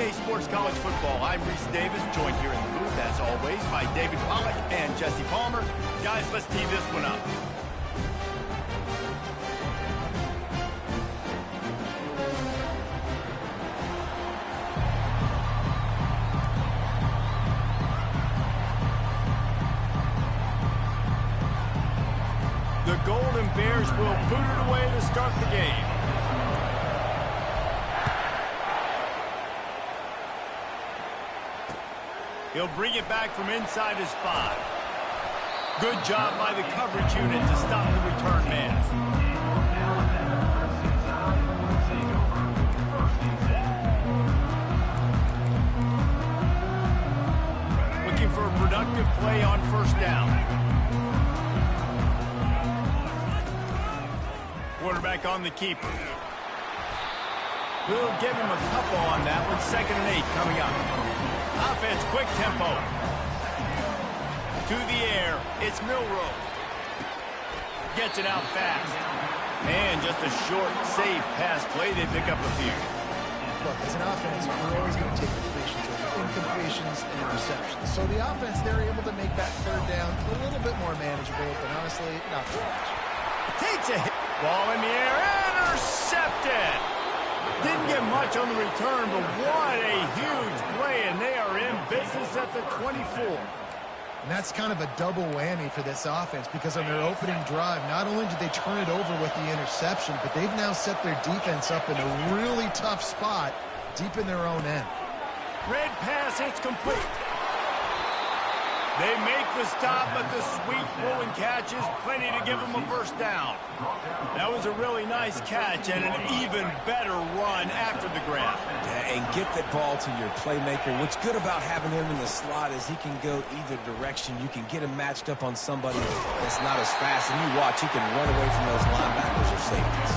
EA Sports College Football. I'm Reese Davis, joined here in the booth, as always, by David Pollack and Jesse Palmer. Guys, let's tee this one up. The Golden Bears will boot it away to start the game. He'll bring it back from inside his 5. Good job by the coverage unit to stop the return man. Looking for a productive play on first down. Quarterback on the keeper. We'll give him a couple on that one. 2nd and 8 coming up. Offense, quick tempo. To the air, it's Milroe. Gets it out fast. And just a short, safe pass play. They pick up a few. Look, as an offense, we're always going to take completions over incompletions and interceptions. So the offense, they're able to make that 3rd down a little bit more manageable, but honestly, not too much. Takes a hit. Ball in the air. Intercepted. Didn't get much on the return, but what a huge play, and they are in business at the 24. And that's kind of a double whammy for this offense, because on their opening drive, not only did they turn it over with the interception, but they've now set their defense up in a really tough spot deep in their own end. Red pass, it's complete. They make the stop, but the sweet rolling catch is plenty to give them a first down. That was a really nice catch and an even better run after the grab. Yeah, and get that ball to your playmaker. What's good about having him in the slot is he can go either direction. You can get him matched up on somebody that's not as fast, and you watch, he can run away from those linebackers or safeties.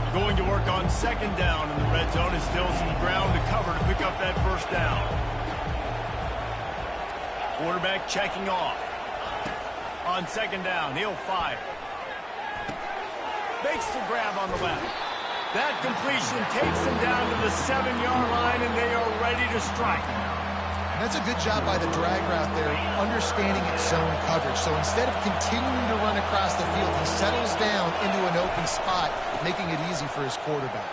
Going to work on 2nd down in the red zone. Is still some ground to cover to pick up that first down. Quarterback checking off. On 2nd down, he'll fire. Makes the grab on the left. That completion takes them down to the 7-yard line, and they are ready to strike. And that's a good job by the drag route there, understanding its zone coverage. So instead of continuing to run across the field, he settles down into an open spot, making it easy for his quarterback.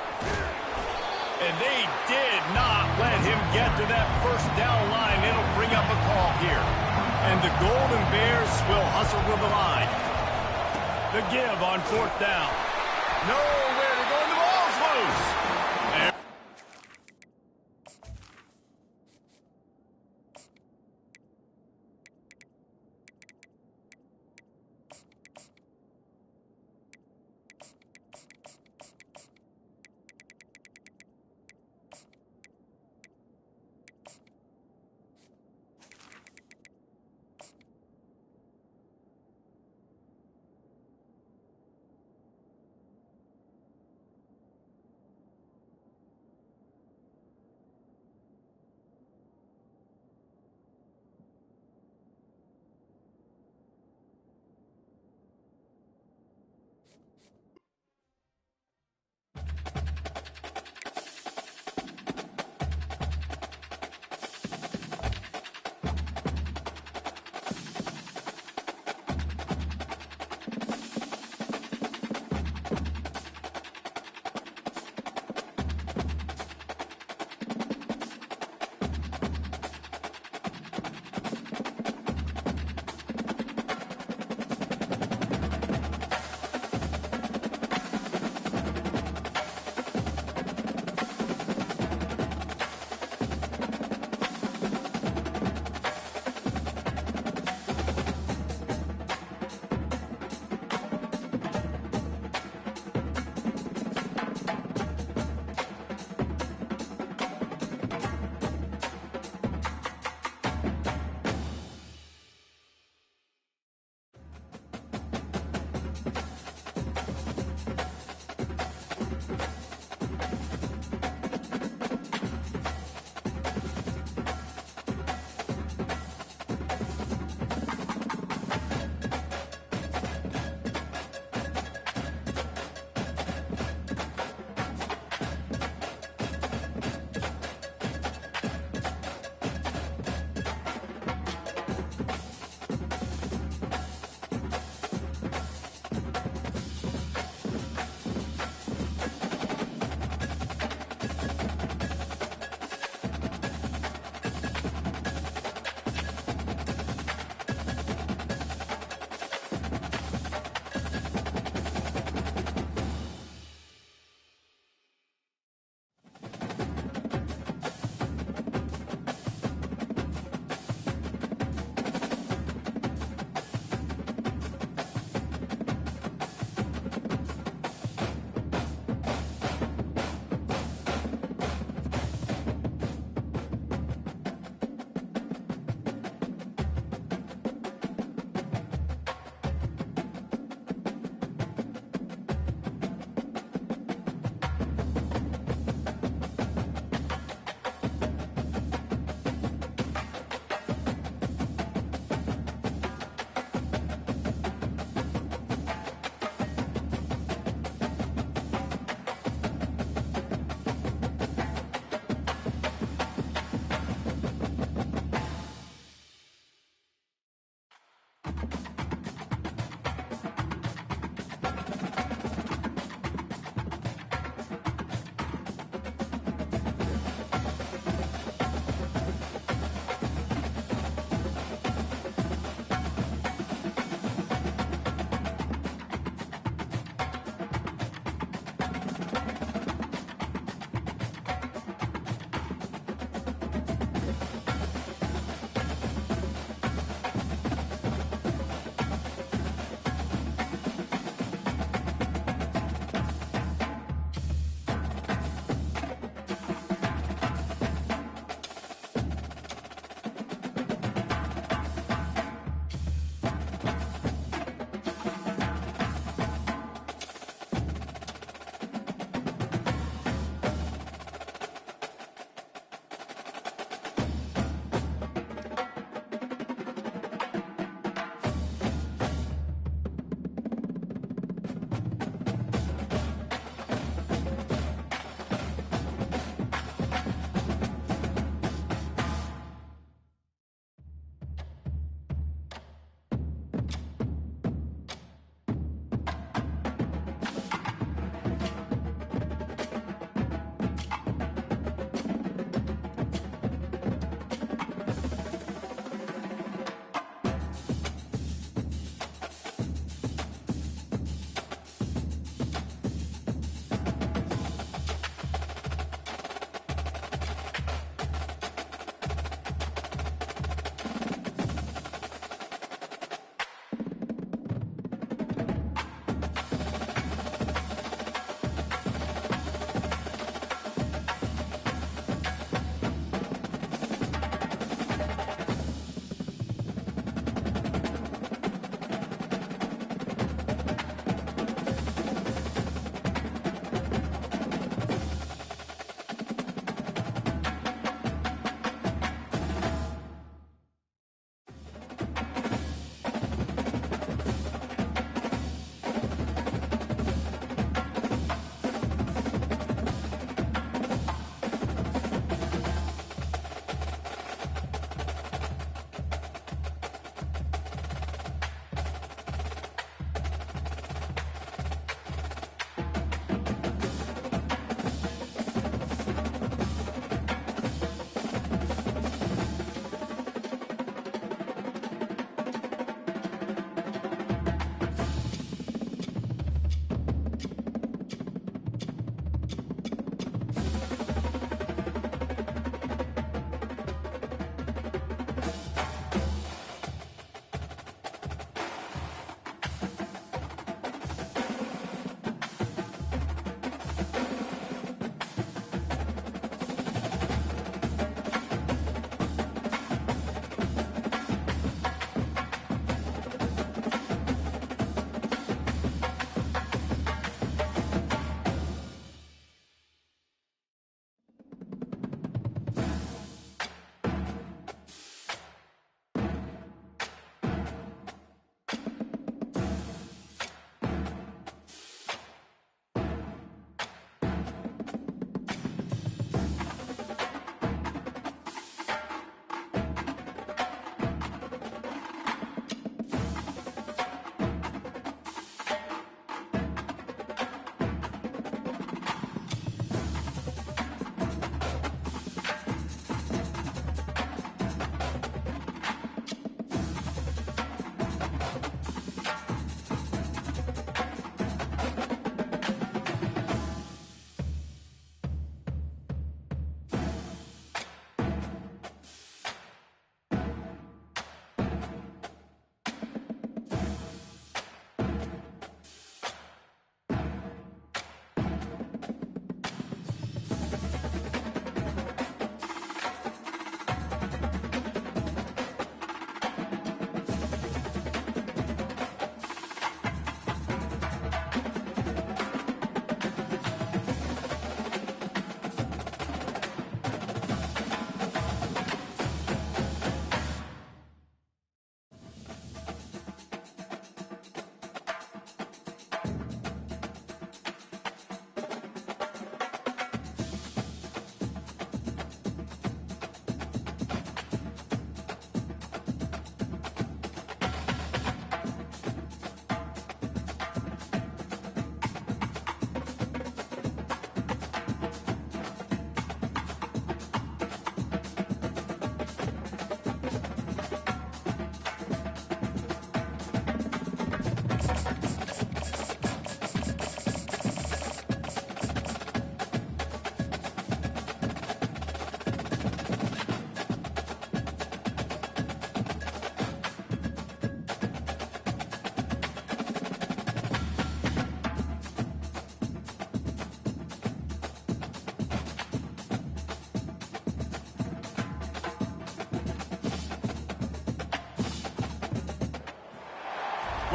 And they did not let him get to that first down line. It'll bring up a call here. And the Golden Bears will hustle to the line. The give on 4th down. Nowhere to go, and the ball's loose.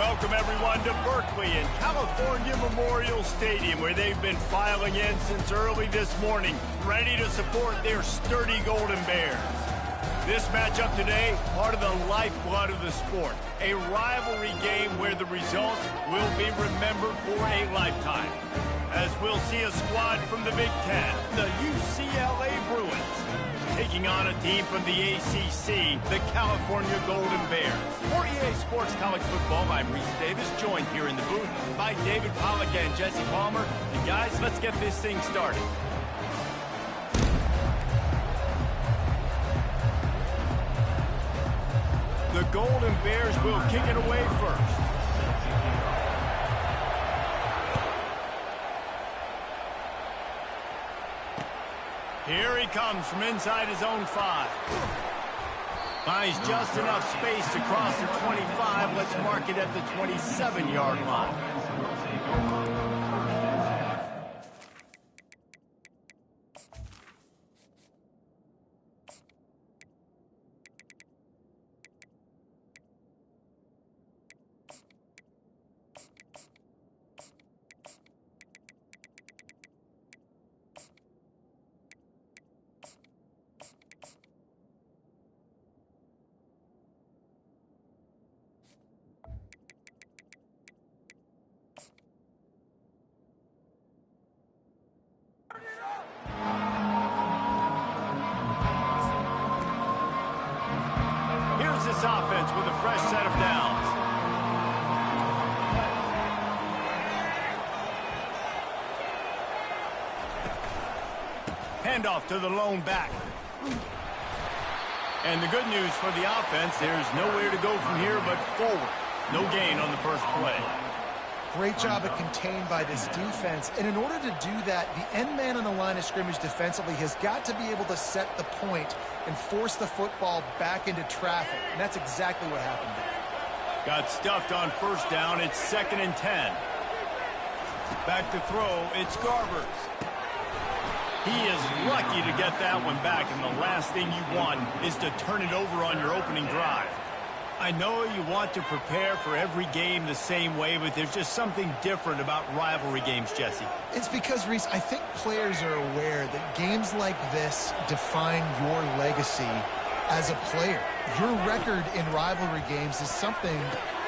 Welcome, everyone, to Berkeley and California Memorial Stadium, where they've been filing in since early this morning, ready to support their sturdy Golden Bears. This matchup today, part of the lifeblood of the sport, a rivalry game where the results will be remembered for a lifetime. As we'll see a squad from the Big Ten, the UCLA Bruins, taking on a team from the ACC, the California Golden Bears. For EA Sports College Football, I'm Reese Davis, joined here in the booth by David Pollack and Jesse Palmer. And guys, let's get this thing started. The Golden Bears will kick it away first. Here he comes from inside his own 5. Finds just enough space to cross the 25. Let's mark it at the 27-yard line. This offense with a fresh set of downs. Handoff to the lone back. And the good news for the offense, there's nowhere to go from here but forward. No gain on the first play. Great job of contained by this defense. And in order to do that, the end man on the line of scrimmage defensively has got to be able to set the point and force the football back into traffic. And that's exactly what happened there. Got stuffed on first down. It's 2nd and 10. Back to throw. It's Garbers. He is lucky to get that one back, and the last thing you want is to turn it over on your opening drive. I know you want to prepare for every game the same way, but there's just something different about rivalry games, Jesse. It's because, Reese, I think players are aware that games like this define your legacy as a player. Your record in rivalry games is something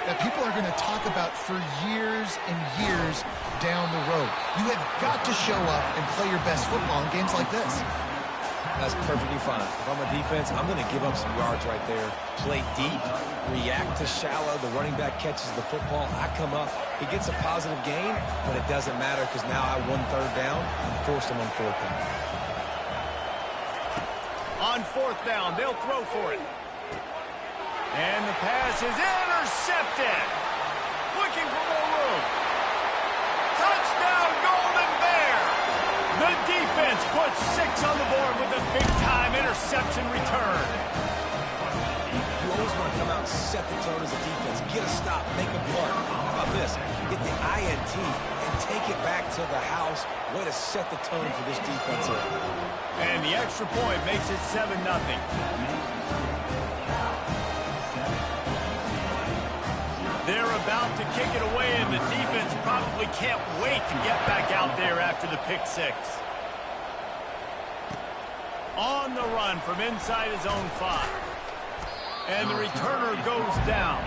that people are going to talk about for years and years down the road. You have got to show up and play your best football in games like this. That's perfectly fine. If I'm a defense, I'm going to give up some yards right there. Play deep, react to shallow. The running back catches the football. I come up. He gets a positive gain, but it doesn't matter because now I won 3rd down and forced him on 4th down. On 4th down, they'll throw for it. And the pass is intercepted. Looking for more room. Touchdown, Golden Bears! The defense puts 6 on the board with a big-time interception return. You always want to come out and set the tone as a defense. Get a stop, make a punt. How about this? Get the INT and take it back to the house. Way to set the tone for this defense here. And the extra point makes it 7-0. They're about to kick it away, and the defense probably can't wait to get back out there after the pick 6. On the run from inside his own 5. And the returner goes down.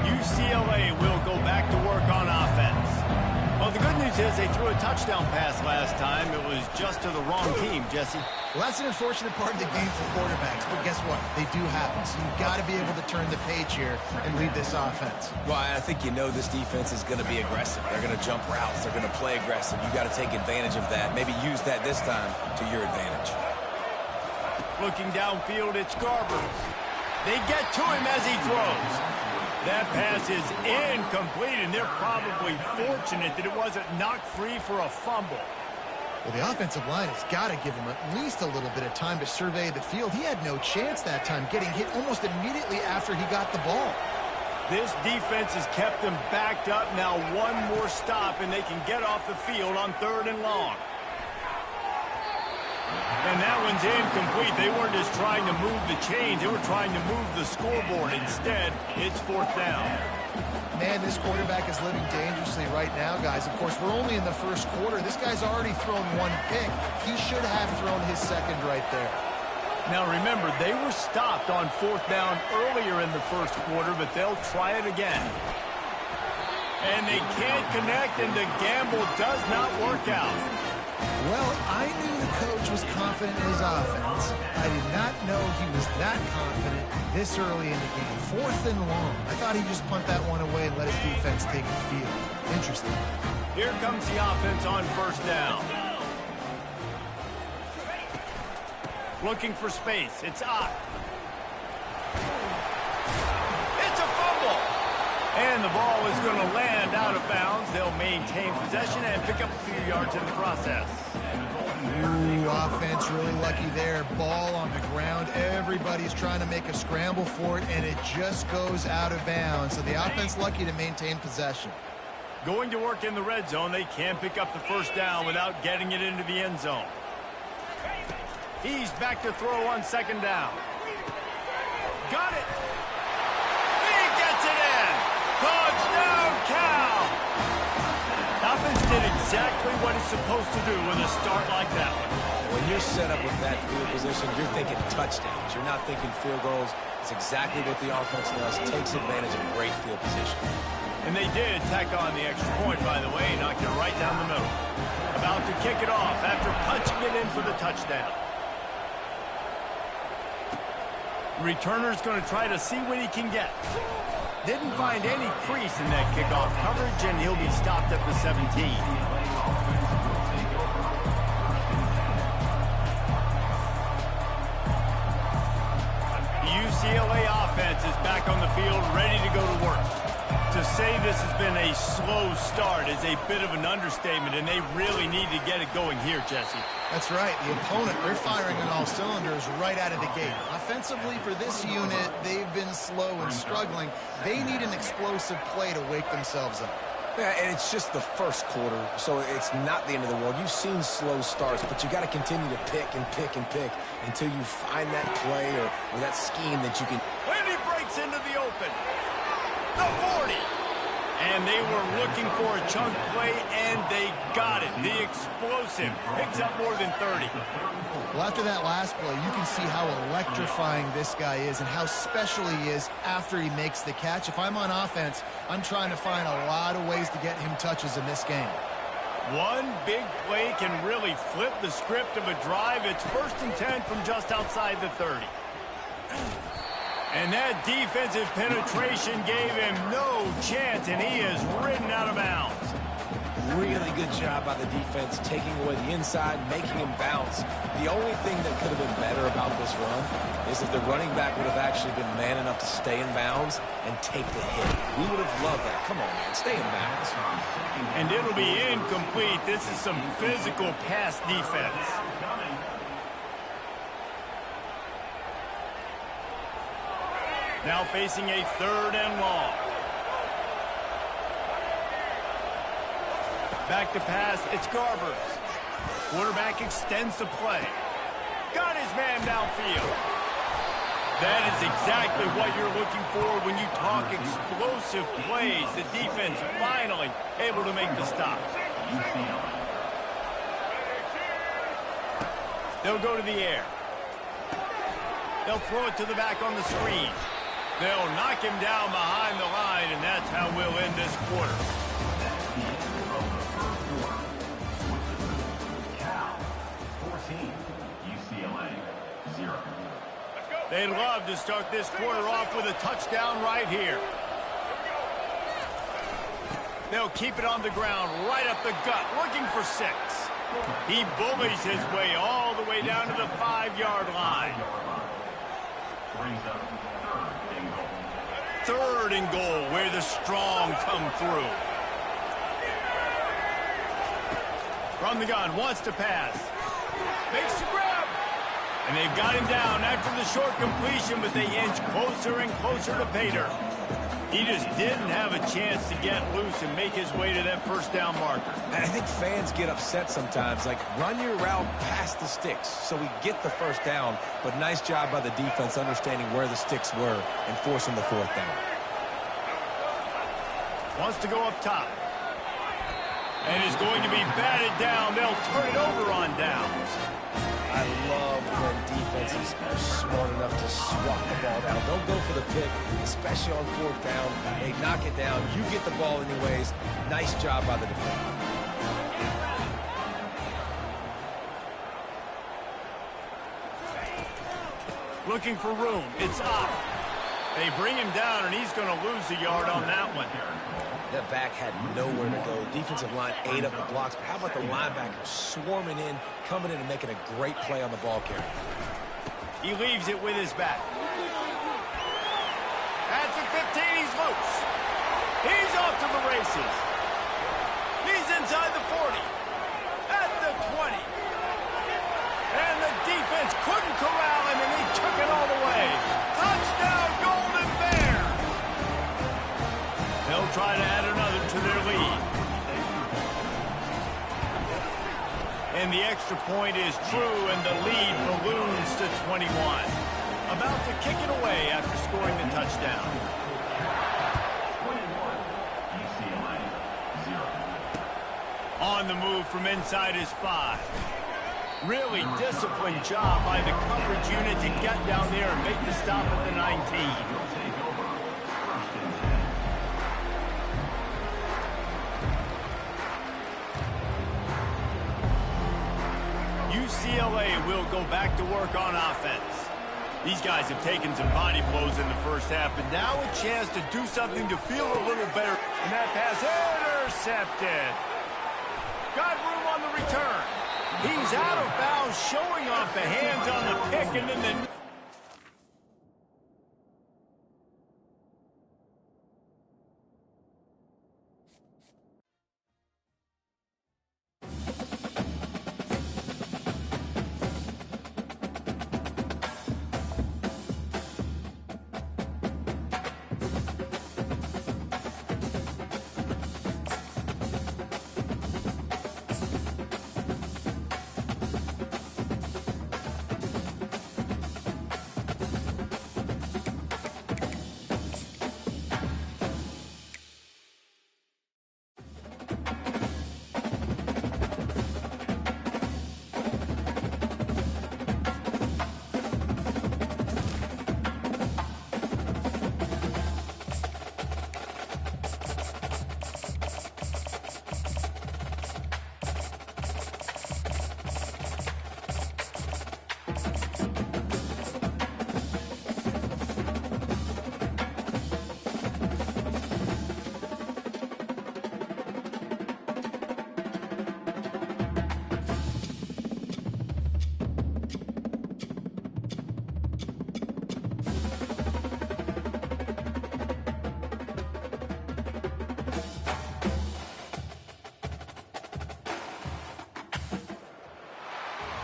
UCLA will go back to work on offense. Well, the good news is they threw a touchdown pass last time. It was just to the wrong team, Jesse. Well, that's an unfortunate part of the game for quarterbacks, but guess what? They do happen, so you've got to be able to turn the page here and lead this offense. Well, I think you know this defense is going to be aggressive. They're going to jump routes. They're going to play aggressive. You've got to take advantage of that. Maybe use that this time to your advantage. Looking downfield, it's Garbers. They get to him as he throws. That pass is incomplete, and they're probably fortunate that it wasn't knocked free for a fumble. Well, the offensive line has got to give him at least a little bit of time to survey the field. He had no chance that time, getting hit almost immediately after he got the ball. This defense has kept them backed up. Now one more stop, and they can get off the field on 3rd and long. And that one's incomplete. They weren't just trying to move the chains. They were trying to move the scoreboard. Instead, it's 4th down. Man, this quarterback is living dangerously right now, guys. Of course, we're only in the 1st quarter. This guy's already thrown 1 pick. He should have thrown his 2nd right there. Now, remember, they were stopped on 4th down earlier in the 1st quarter, but they'll try it again. And they can't connect, and the gamble does not work out. Well, I knew the coach was confident in his offense. I did not know he was that confident this early in the game. 4th and long. I thought he'd just punt that one away and let his defense take the field. Interesting. Here comes the offense on 1st down. Looking for space. It's Ott. It's a fumble. And the ball is going to land out of bounds. They'll maintain possession and pick up a few yards in the process. Ooh, offense really lucky there. Ball on the ground. Everybody's trying to make a scramble for it, and it just goes out of bounds. So the offense lucky to maintain possession. Going to work in the red zone. They can pick up the 1st down without getting it into the end zone. He's back to throw on 2nd down. Got it. He gets it in. Touchdown, Cal. Offense did exactly what it's supposed to do with a start like that one. When you're set up with that field position, you're thinking touchdowns. You're not thinking field goals. It's exactly what the offense does. Takes advantage of great field position. And they did tack on the extra point, by the way. Knocked it right down the middle. About to kick it off after punching it in for the touchdown. Returner's going to try to see what he can get. Didn't find any crease in that kickoff coverage, and he'll be stopped at the 17. The UCLA offense is back on the field, ready to go to work. To say this has been a slow start is a bit of an understatement, and they really need to get it going here, Jesse. That's right. The opponent, they're firing on all cylinders right out of the gate. Offensively, for this unit, they've been slow and struggling. They need an explosive play to wake themselves up. Yeah, and it's just the 1st quarter, so it's not the end of the world. You've seen slow starts, but you got to continue to pick and pick and pick until you find that play or that scheme that you can. And he breaks into the open. The 40. And they were looking for a chunk play, and they got it. The explosive picks up more than 30. Well, after that last play, you can see how electrifying this guy is and how special he is after he makes the catch. If I'm on offense, I'm trying to find a lot of ways to get him touches in this game. One big play can really flip the script of a drive. It's 1st and 10 from just outside the 30. And that defensive penetration gave him no chance, and he is ridden out of bounds. Really good job by the defense, taking away the inside, making him bounce. The only thing that could have been better about this run is if the running back would have actually been man enough to stay in bounds and take the hit. We would have loved that. Come on, man, stay in bounds. And it'll be incomplete. This is some physical pass defense. Now facing a 3rd and long. Back to pass, it's Garbers. Quarterback extends the play. Got his man downfield. That is exactly what you're looking for when you talk explosive plays. The defense finally able to make the stop. They'll go to the air. They'll throw it to the back on the screen. They'll knock him down behind the line, and that's how we'll end this quarter. Cal, 14, UCLA, 0. They'd love to start this quarter off with a touchdown right here. They'll keep it on the ground, right up the gut, looking for 6. He bullies his way all the way down to the 5-yard line. Brings up 3rd and goal. 3rd and goal, where the strong come through. From the gun, wants to pass. Makes the grab. And they've got him down after the short completion, but they inch closer and closer to pay dirt. He just didn't have a chance to get loose and make his way to that first down marker. And I think fans get upset sometimes, like run your route past the sticks so we get the first down, but nice job by the defense understanding where the sticks were and forcing the fourth down. Wants to go up top. And is going to be batted down. They'll turn it over on downs. I love when defenses are smart enough to swat the ball down. Don't go for the pick, especially on fourth down. They knock it down. You get the ball anyways. Nice job by the defender. Looking for room. It's up. They bring him down, and he's going to lose a yard on that one. That back had nowhere to go. Defensive line ate up the blocks. But how about the linebackers swarming in, coming in and making a great play on the ball carrier? He leaves it with his back. At the 15, he's loose. He's off to the races. He's inside the 40. At the 20. And the defense couldn't corral him, and he took it all the way. Touchdown, Golden Bears! They'll try to add another to their lead. And the extra point is true, and the lead balloons to 21. About to kick it away after scoring the touchdown. 21, UCLA, 0. On the move from inside his 5. Really disciplined job by the coverage unit to get down there and make the stop at the 19. Take over, 1st and 10. UCLA will go back to work on offense. These guys have taken some body blows in the first half, but now a chance to do something to feel a little better. And that pass intercepted. Got room on the return. He's out of bounds, showing off the hands on the pick, and then the...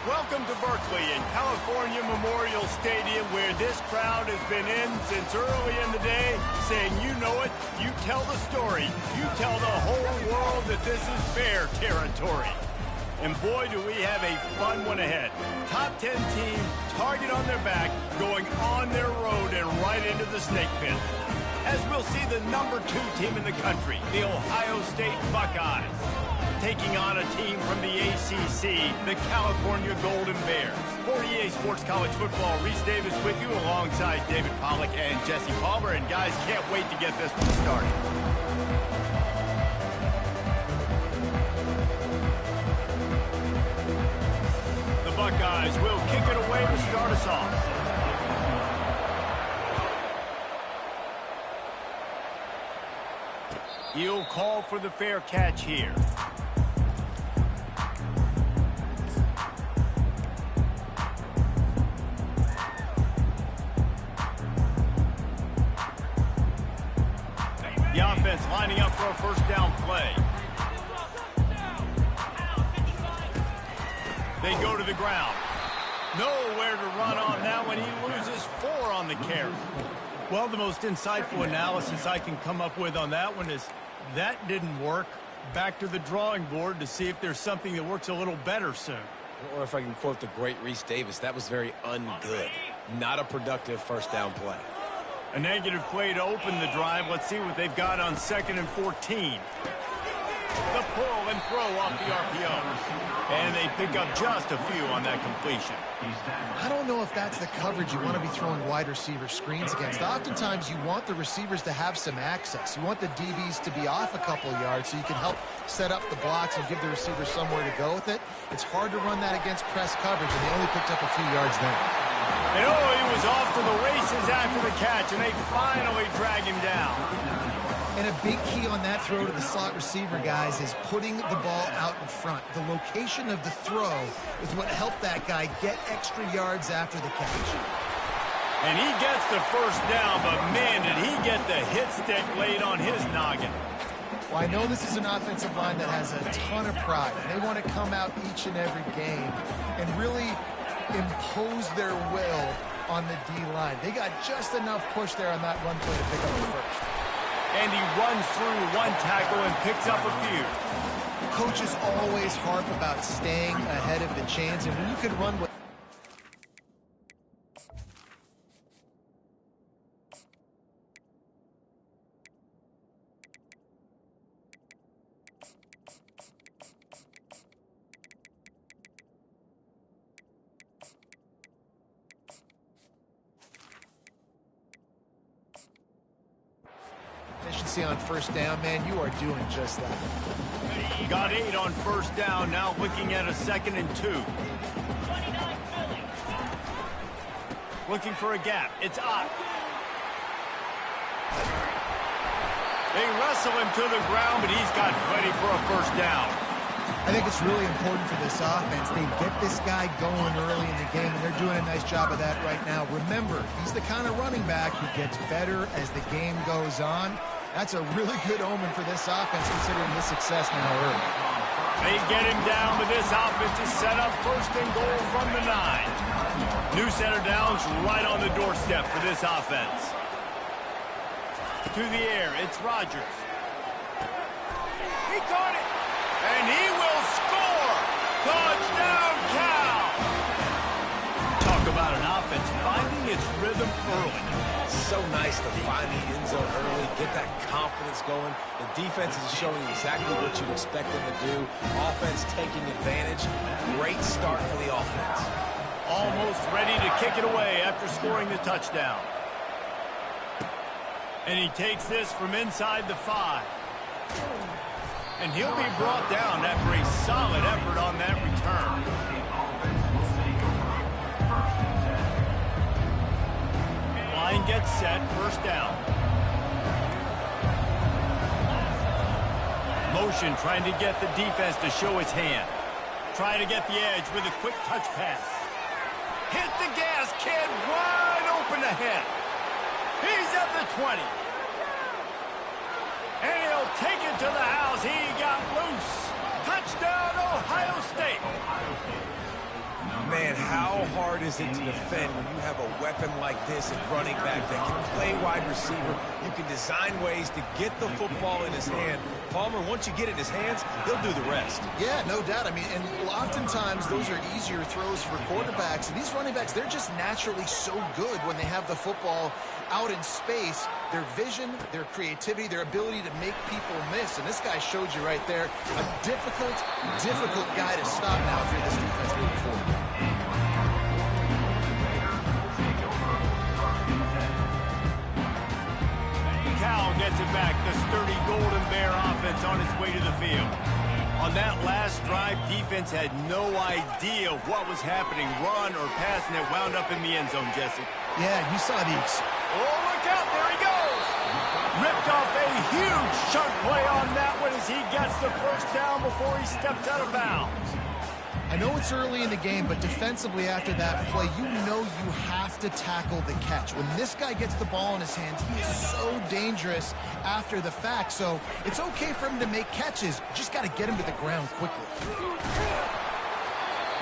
Welcome to Berkeley and California Memorial Stadium, where this crowd has been in since early in the day, saying you know it, you tell the story, you tell the whole world that this is Bear territory. And boy, do we have a fun one ahead. Top 10 team, target on their back, going on their road and right into the snake pit. As we'll see the #2 team in the country, the Ohio State Buckeyes, taking on a team from the ACC, the California Golden Bears. For EA Sports College Football, Reese Davis with you alongside David Pollack and Jesse Palmer. And guys, can't wait to get this one started. The Buckeyes will kick it away to start us off. He'll call for the fair catch here. The offense lining up for a first down play. They go to the ground. Nowhere to run on that one. He loses 4 on the carry. Well, the most insightful analysis I can come up with on that one is that didn't work. Back to the drawing board to see if there's something that works a little better soon. Or if I can quote the great Reese Davis, that was very ungood. Not a productive first down play. A negative play to open the drive. Let's see what they've got on 2nd and 14. The pull and throw off the RPO. And they pick up just a few on that completion. I don't know if that's the coverage you want to be throwing wide receiver screens against. Oftentimes, you want the receivers to have some access. You want the DBs to be off a couple yards so you can help set up the blocks and give the receiver somewhere to go with it. It's hard to run that against press coverage, and they only picked up a few yards there. And he was off to the races after the catch, and they finally drag him down. And a big key on that throw to the slot receiver, guys, is putting the ball out in front. The location of the throw is what helped that guy get extra yards after the catch. And he gets the first down, but man, did he get the hit stick laid on his noggin. Well, I know this is an offensive line that has a ton of pride. They want to come out each and every game and really impose their will on the D-line. They got just enough push there on that run play to pick up the first. And he runs through one tackle and picks up a few. Coaches always harp about staying ahead of the chains, and when you can run with efficiency on first down, man, you are doing just that. Got 8 on first down, now looking at a 2nd and 2. Looking for a gap. It's Ott. They wrestle him to the ground, but he's got plenty for a first down. I think it's really important for this offense. They get this guy going early in the game, and they're doing a nice job of that right now. Remember, he's the kind of running back who gets better as the game goes on. That's a really good omen for this offense, considering his success now early. They get him down, but this offense is set up 1st and goal from the 9. New center downs right on the doorstep for this offense. To the air, it's Rodgers. He caught it, and he will score! Touchdown, Cal! Talk about an offense finding its rhythm early. So nice to find the end zone early, get that confidence going. The defense is showing exactly what you'd expect them to do. Offense taking advantage. Great start for the offense. Almost ready to kick it away after scoring the touchdown. And he takes this from inside the 5. And he'll be brought down after a solid effort on that return. Line gets set, first down. Motion trying to get the defense to show his hand. Trying to get the edge with a quick touch pass. Hit the gas, kid, wide open ahead. He's at the 20. And he'll take it to the house. He got loose. Touchdown, Ohio State. Man, how hard is it to defend when you have a weapon like this at running back that can play wide receiver? You can design ways to get the football in his hand. Palmer, once you get it in his hands, he'll do the rest. Yeah, no doubt. I mean, and oftentimes those are easier throws for quarterbacks. And these running backs, they're just naturally so good when they have the football out in space. Their vision, their creativity, their ability to make people miss. And this guy showed you right there, a difficult guy to stop now for this defense moving forward. Cal gets it back. The sturdy Golden Bear offense on its way to the field. On that last drive, defense had no idea what was happening, run or pass, and it wound up in the end zone, Jesse. Yeah, you saw the... Oh, look out. There he goes. Ripped off a huge chunk play on that one as he gets the first down before he steps out of bounds. I know it's early in the game, but defensively after that play, you know you have to tackle the catch. When this guy gets the ball in his hands, he is so dangerous after the fact. So it's okay for him to make catches. You just got to get him to the ground quickly.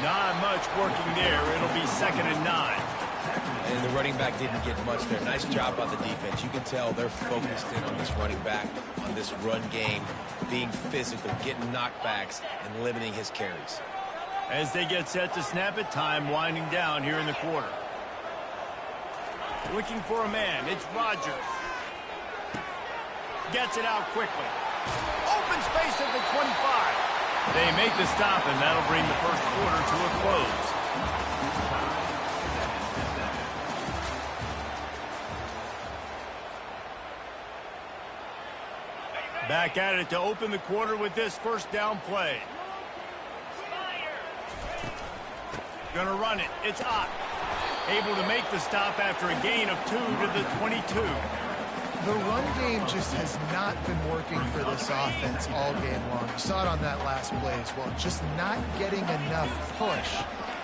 Not much working there. It'll be 2nd and 9. And the running back didn't get much there. Nice job by the defense. You can tell they're focused in on this running back, on this run game, being physical, getting knockbacks, and limiting his carries. As they get set to snap it, time winding down here in the quarter. Looking for a man. It's Rodgers. Gets it out quickly. Open space at the 25. They make the stop, and that'll bring the first quarter to a close. Back at it to open the quarter with this first down play. Gonna run it. It's Ott. Able to make the stop after a gain of 2 to the 22. The run game just has not been working for this offense all game long. You saw it on that last play as well. Just not getting enough push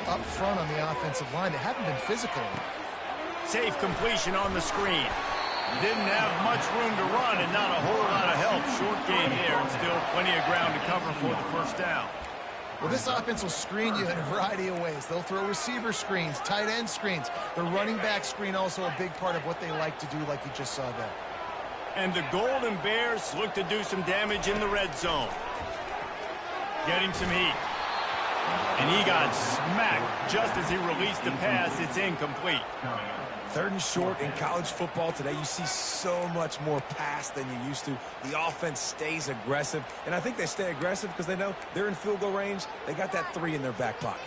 up front on the offensive line. They haven't been physical. Safe completion on the screen. Didn't have much room to run and not a whole lot of help. Short game there and still plenty of ground to cover for the first down. Well, this offense will screen you in a variety of ways. They'll throw receiver screens, tight end screens. The running back screen also a big part of what they like to do, like you just saw there. And the Golden Bears look to do some damage in the red zone. Getting some heat. And he got smacked just as he released the pass. It's incomplete. 3rd and short in college football today. You see so much more pass than you used to. The offense stays aggressive, and I think they stay aggressive because they know they're in field goal range. They got that 3 in their back pocket.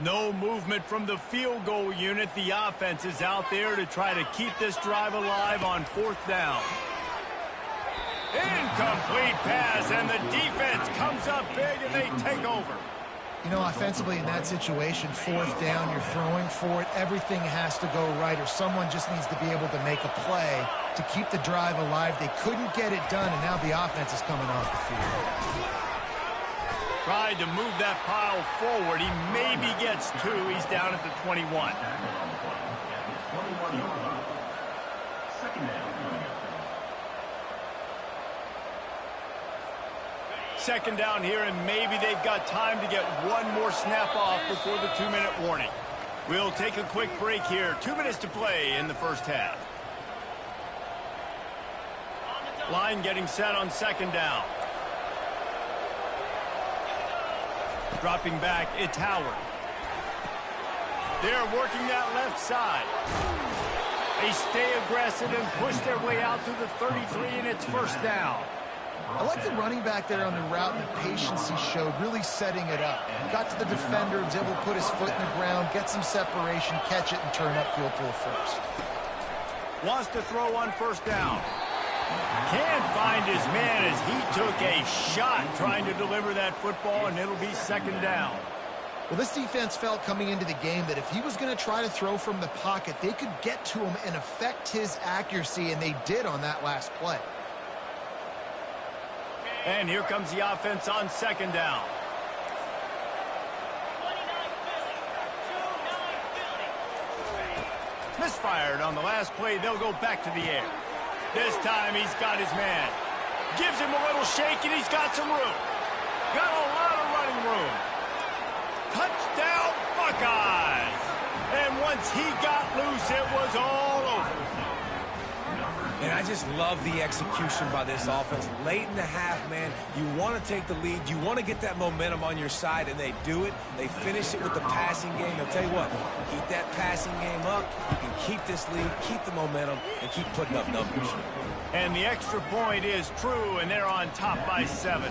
No movement from the field goal unit. The offense is out there to try to keep this drive alive on 4th down. Incomplete pass, and the defense comes up big, and they take over. You know, offensively in that situation, 4th down, you're throwing for it. Everything has to go right, or someone just needs to be able to make a play to keep the drive alive. They couldn't get it done, and now the offense is coming off the field. Tried to move that pile forward. He maybe gets 2. He's down at the 21. 21 yard line. 2nd down. 2nd down here, and maybe they've got time to get one more snap off before the 2-minute warning. We'll take a quick break here. 2 minutes to play in the first half. Line getting set on 2nd down. Dropping back, it's Howard. They're working that left side. They stay aggressive and push their way out to the 33, and it's 1st down. I like the running back there on the route and the patience he showed, really setting it up. Got to the defender, was able to put his foot in the ground, get some separation, catch it, and turn upfield for the first. Wants to throw on 1st down. Can't find his man as he took a shot trying to deliver that football, and it'll be 2nd down. Well, this defense felt coming into the game that if he was going to try to throw from the pocket, they could get to him and affect his accuracy, and they did on that last play. And here comes the offense on 2nd down. Misfired on the last play. They'll go back to the air. This time he's got his man. Gives him a little shake, and he's got some room. Got a lot of running room. Touchdown, Buckeyes! And once he got loose, it was all over. And I just love the execution by this offense. Late in the half, man, you want to take the lead. You want to get that momentum on your side, and they do it. They finish it with the passing game. I'll tell you what, keep that passing game up. You can keep this lead, keep the momentum, and keep putting up numbers. And the extra point is true, and they're on top by 7.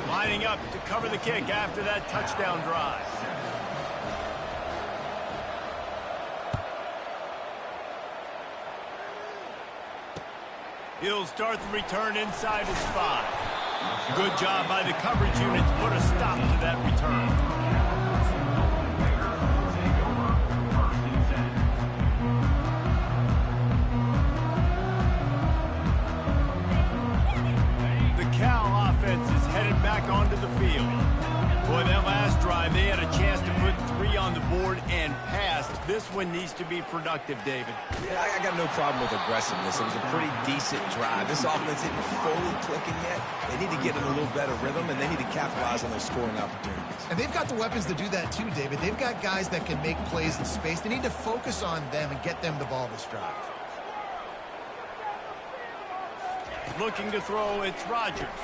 Lining up to cover the kick after that touchdown drive. He'll start the return inside his 5. Good job by the coverage unit to put a stop to that return. The Cal offense is headed back onto the field. Boy, that last drive, they had a chance to put 3 on the board and passed. This one needs to be productive, David. Yeah, I got no problem with aggressiveness. It was a pretty decent drive. This offense isn't fully clicking yet. They need to get in a little better rhythm, and they need to capitalize on those scoring opportunities. And they've got the weapons to do that too, David. They've got guys that can make plays in space. They need to focus on them and get them the ball this drive. Looking to throw, it's Rodgers.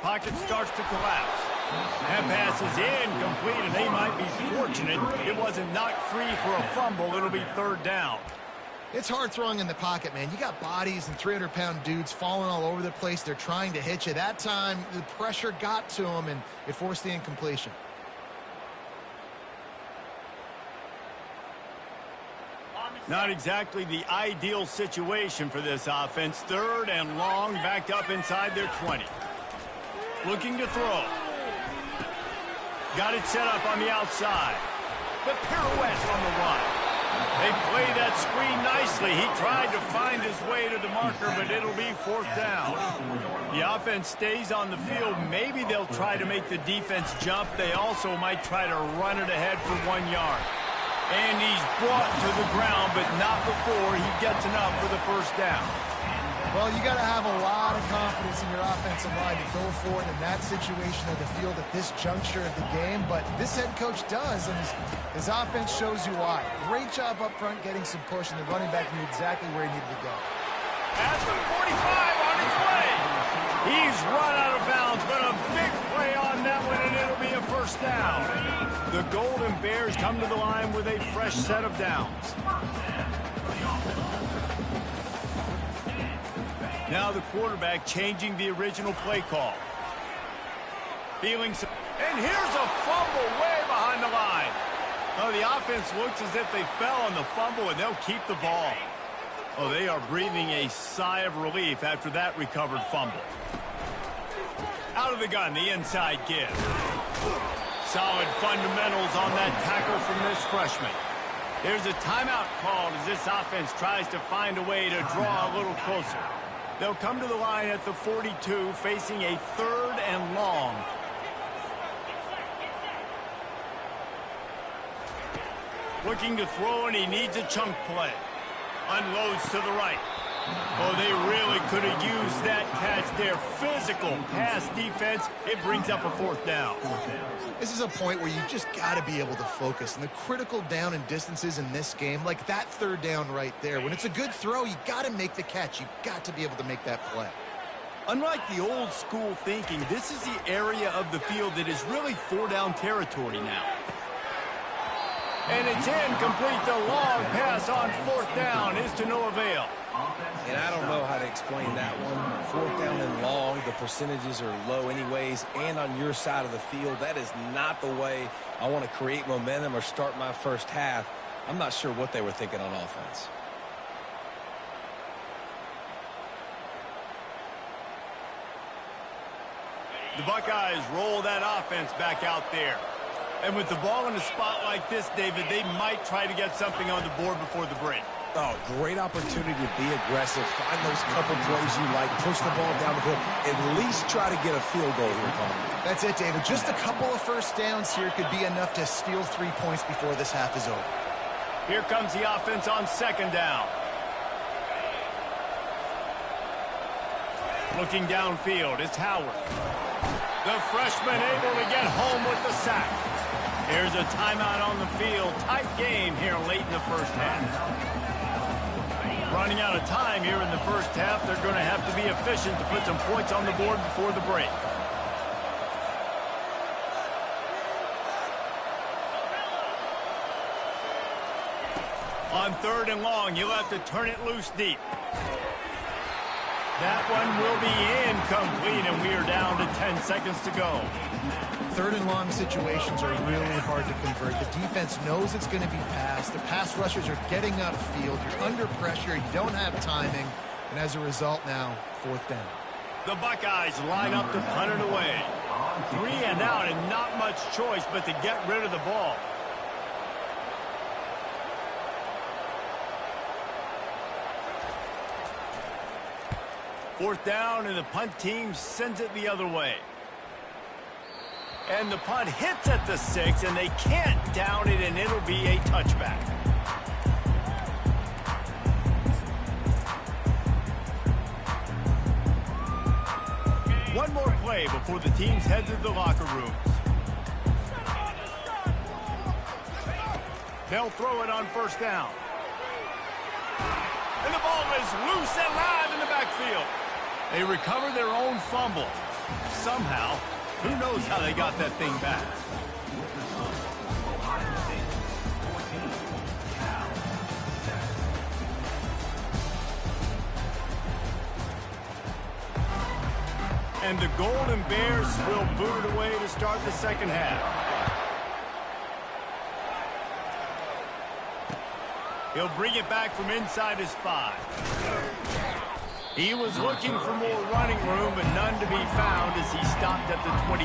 Pocket starts to collapse. That pass is incomplete, and they might be fortunate it wasn't knocked free for a fumble. It'll be 3rd down. It's hard throwing in the pocket, man. You got bodies and 300-pound dudes falling all over the place. They're trying to hit you. That time, the pressure got to them, and it forced the incompletion. Not exactly the ideal situation for this offense. 3rd and long, backed up inside their 20. Looking to throw. Got it set up on the outside. The pirouette on the run. They play that screen nicely. He tried to find his way to the marker, but it'll be 4th down. The offense stays on the field. Maybe they'll try to make the defense jump. They also might try to run it ahead for 1 yard. And he's brought to the ground, but not before he gets enough for the 1st down. Well, you got to have a lot of confidence in your offensive line to go for it in that situation of the field at this juncture of the game, but this head coach does, and his offense shows you why. Great job up front getting some push, and the running back knew exactly where he needed to go. At the 45 on his way. He's run out of bounds, but a big play on that one, and it'll be a 1st down. The Golden Bears come to the line with a fresh set of downs. Now the quarterback changing the original play call. Feeling some, and here's a fumble way behind the line. Oh, the offense looks as if they fell on the fumble, and they'll keep the ball. Oh, they are breathing a sigh of relief after that recovered fumble. Out of the gun, the inside give. Solid fundamentals on that tackle from this freshman. There's a timeout called as this offense tries to find a way to draw a little closer. They'll come to the line at the 42, facing a 3rd and long. Looking to throw, and he needs a chunk play. Unloads to the right. Oh, they really could have used that catch there. Physical pass defense. It brings up a 4th down. This is a point where you just got to be able to focus. And the critical down and distances in this game, like that 3rd down right there, when it's a good throw, you got to make the catch. You've got to be able to make that play. Unlike the old school thinking, this is the area of the field that is really 4-down territory now. And it's incomplete. The long pass on 4th down is to no avail. And I don't know how to explain that one. 4th down and long, the percentages are low anyways, and on your side of the field, that is not the way I want to create momentum or start my 1st half. I'm not sure what they were thinking on offense. The Buckeyes roll that offense back out there. And with the ball in a spot like this, David, they might try to get something on the board before the break. Oh, great opportunity to be aggressive. Find those couple plays you like. Push the ball down the field. At least try to get a field goal here, Tom. That's it, David. Just a couple of 1st downs here could be enough to steal 3 points before this half is over. Here comes the offense on 2nd down. Looking downfield, it's Howard. The freshman able to get home with the sack. Here's a timeout on the field. Tight game here late in the 1st half. Running out of time here in the 1st half. They're going to have to be efficient to put some points on the board before the break. On 3rd and long, you'll have to turn it loose deep. That one will be incomplete, and we are down to 10 seconds to go. 3rd and long situations are really hard to convert. The defense knows it's going to be passed. The pass rushers are getting upfield. You're under pressure. You don't have timing. And as a result now, 4th down. The Buckeyes line up to punt it away. 3 and out, and not much choice but to get rid of the ball. Fourth down, and the punt team sends it the other way. And the punt hits at the 6, and they can't down it, and it'll be a touchback. One more play before the teams head to the locker rooms. They'll throw it on first down. And the ball is loose and live in the backfield. They recover their own fumble. Somehow, who knows how they got that thing back. And the Golden Bears will boot it away to start the second half. He'll bring it back from inside his 5. He was looking for more running room, but none to be found as he stopped at the 23.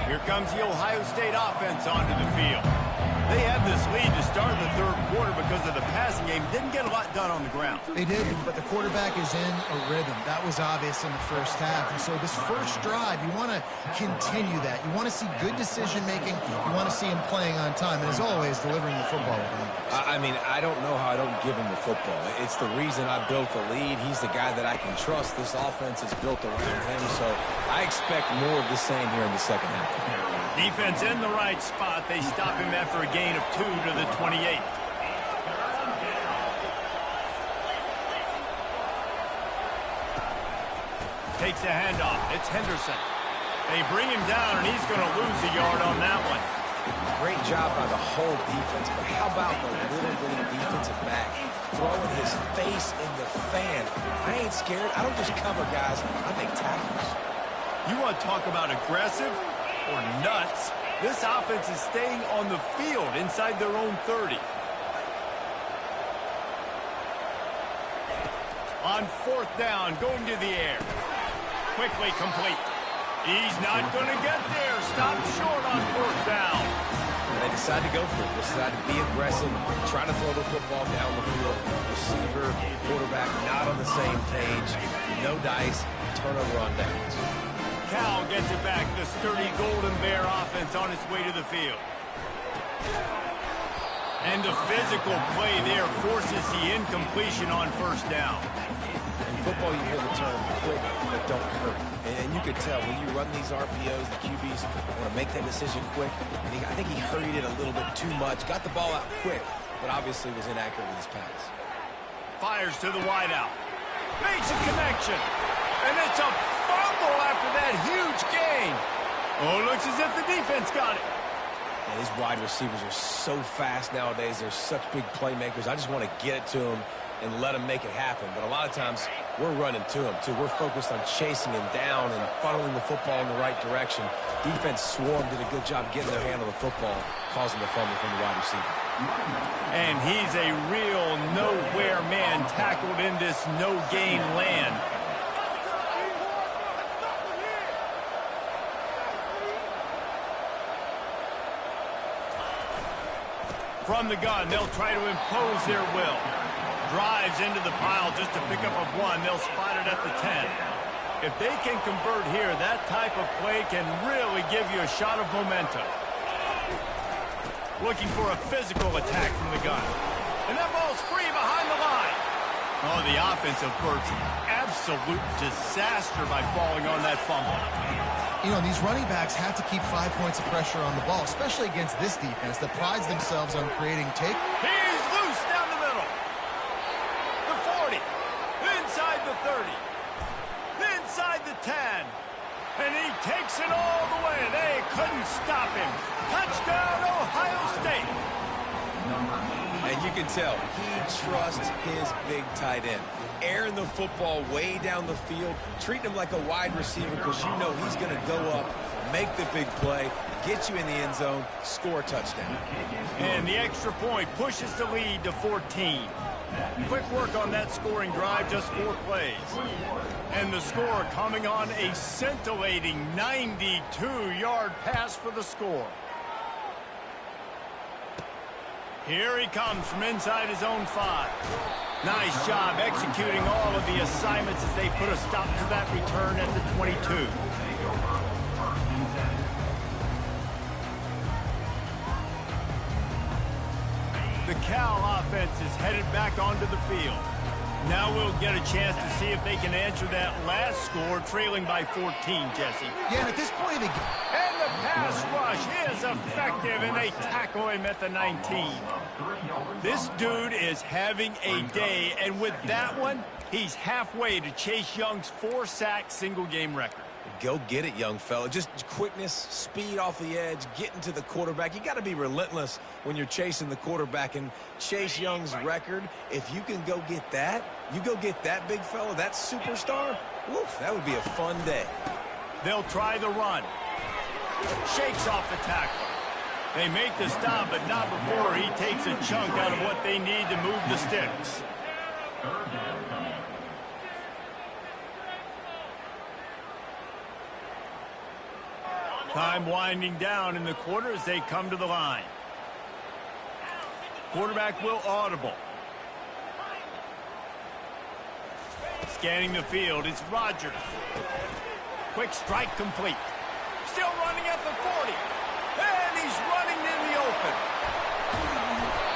Here comes the Ohio State offense onto the field. They had this lead to start the third quarter because of the passing game. Didn't get a lot done on the ground. They did, but the quarterback is in a rhythm. That was obvious in the first half. And so this first drive, you want to continue that. You want to see good decision-making. You want to see him playing on time. And as always, delivering the football. I mean, I don't know how I don't give him the football. It's the reason I built the lead. He's the guy that I can trust. This offense is built around him. So I expect more of the same here in the second half. Defense in the right spot. They stop him after a gain of 2 to the 28. Takes the handoff. It's Henderson. They bring him down, and he's going to lose a yard on that one. Great job by the whole defense, but how about the little bitty defensive back throwing his face in the fan? I ain't scared. I don't just cover guys. I make tackles. You want to talk about aggressive or nuts? This offense is staying on the field inside their own 30. On fourth down, going to the air. Quickly complete. He's not going to get there. Stopped short on fourth down. And they decide to go for it. They decide to be aggressive, try to throw the football down the field. Receiver, quarterback, not on the same page. No dice, turnover on downs. Cal gets it back. The sturdy Golden Bear offense on its way to the field. And the physical play there forces the incompletion on first down. In football, you hear the term quick, but don't hurt. And you could tell when you run these RPOs, the QBs want to make that decision quick. And I think he hurried it a little bit too much. Got the ball out quick, but obviously was inaccurate with his pass. Fires to the wideout. Makes a connection. And it's a fumble after that huge gain. Oh, looks as if the defense got it. And these wide receivers are so fast nowadays. They're such big playmakers. I just want to get it to them and let them make it happen. But a lot of times, we're running to them, too. We're focused on chasing him down and funneling the football in the right direction. Defense swarmed, did a good job getting their hand on the football, causing the fumble from the wide receiver. And he's a real nowhere man tackled in this no-gain land. From the gun, they'll try to impose their will. Drives into the pile just to pick up a 1. They'll spot it at the 10. If they can convert here, that type of play can really give you a shot of momentum. Looking for a physical attack from the gun. And that ball's free behind the line. Oh, the offensive works absolute disaster by falling on that fumble. You know, these running backs have to keep 5 points of pressure on the ball, especially against this defense that prides themselves on creating take. He's loose down the middle. The 40. Inside the 30. Inside the 10. And he takes it all the way. They couldn't stop him. Touchdown, Ohio State. And you can tell he trusts his big tight end. Airing the football way down the field, treating him like a wide receiver because you know he's going to go up, make the big play, get you in the end zone, score a touchdown. And the extra point pushes the lead to 14. Quick work on that scoring drive, just 4 plays. And the score coming on a scintillating 92-yard pass for the score. Here he comes from inside his own 5. Nice job executing all of the assignments as they put a stop to that return at the 22. The Cal offense is headed back onto the field. Now we'll get a chance to see if they can answer that last score, trailing by 14, Jesse. Yeah, and at this point, they... And the pass rush is effective, and they tackle him at the 19. This dude is having a day, and with that one, he's halfway to Chase Young's 4-sack single-game record. Go get it, young fella. Just quickness, speed off the edge, getting to the quarterback. You got to be relentless when you're chasing the quarterback. And Chase Young's record, if you can go get that, you go get that big fella, that superstar, woof, that would be a fun day. They'll try the run. Shakes off the tackle. They make the stop, but not before he takes a chunk out of what they need to move the sticks. Time winding down in the quarter as they come to the line. Quarterback will audible. Scanning the field, it's Rodgers. Quick strike complete. Still running at the 40. And he's running in the open.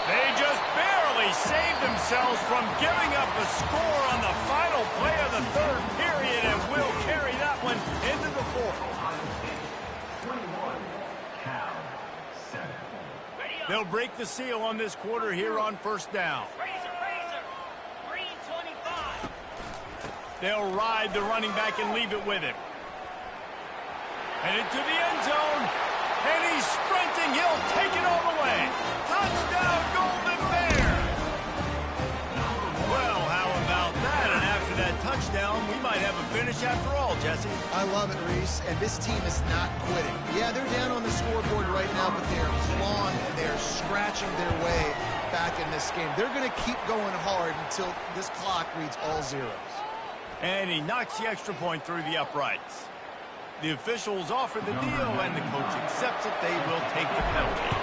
They just barely saved themselves from giving up a score on the final play of the third period, and will carry that one into the fourth. They'll break the seal on this quarter here on first down. They'll ride the running back and leave it with him. And into the end zone. And he's sprinting. He'll take it all the way. Touchdown, Golden Bears! Well, how about that? And after that touchdown, we might have a finish after all, Jesse. I love it, Reese, and this team is not quitting. Yeah, they're down on the scoreboard right now, but they're clawing and they're scratching their way back in this game. They're going to keep going hard until this clock reads all zeros. And he knocks the extra point through the uprights. The officials offer the deal, and the coach accepts it. They will take the penalty.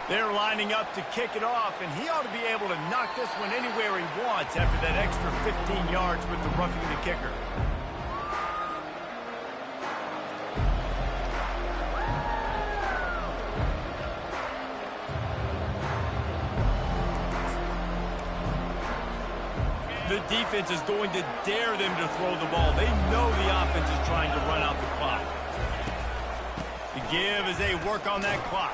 They're lining up to kick it off, and he ought to be able to knock this one anywhere he wants after that extra 15 yards with the roughing the kicker. The defense is going to dare them to throw the ball. They know the offense is trying to run out the clock. The give as they work on that clock.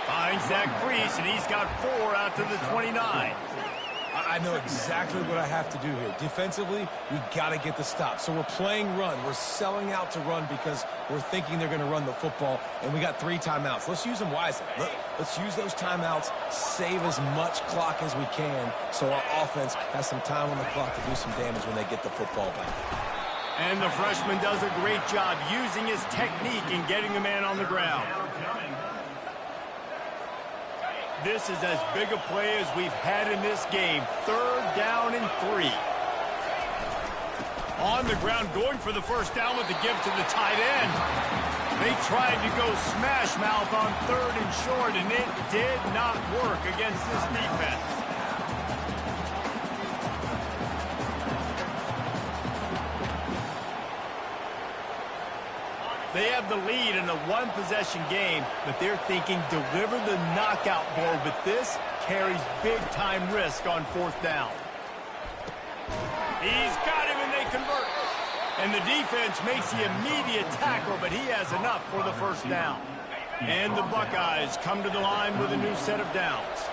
Finds that crease, and he's got 4 out to the 29. I know exactly what I have to do here. Defensively, we got to get the stop. So we're playing run. We're selling out to run because we're thinking they're going to run the football, and we got 3 timeouts. Let's use them wisely. Let's use those timeouts, save as much clock as we can so our offense has some time on the clock to do some damage when they get the football back. And the freshman does a great job using his technique and getting the man on the ground. This is as big a play as we've had in this game. 3rd down and 3. On the ground, going for the first down with the give to the tight end. They tried to go smash mouth on 3rd and short, and it did not work against this defense. They have the lead in a 1-possession game, but they're thinking deliver the knockout blow, but this carries big-time risk on 4th down. He's got him, and they convert. And the defense makes the immediate tackle, but he has enough for the first down. And the Buckeyes come to the line with a new set of downs.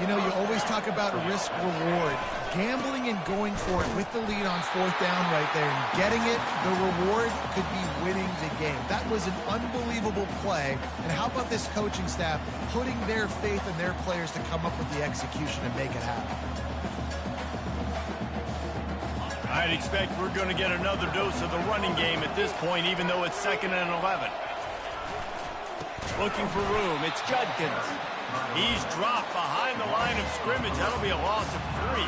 You know, you always talk about risk-reward. Gambling and going for it with the lead on 4th down right there and getting it, the reward could be winning the game. That was an unbelievable play. And how about this coaching staff putting their faith in their players to come up with the execution and make it happen? I'd expect we're going to get another dose of the running game at this point, even though it's 2nd and 11. Looking for room, it's Judkins. He's dropped behind the line of scrimmage. That'll be a loss of 3.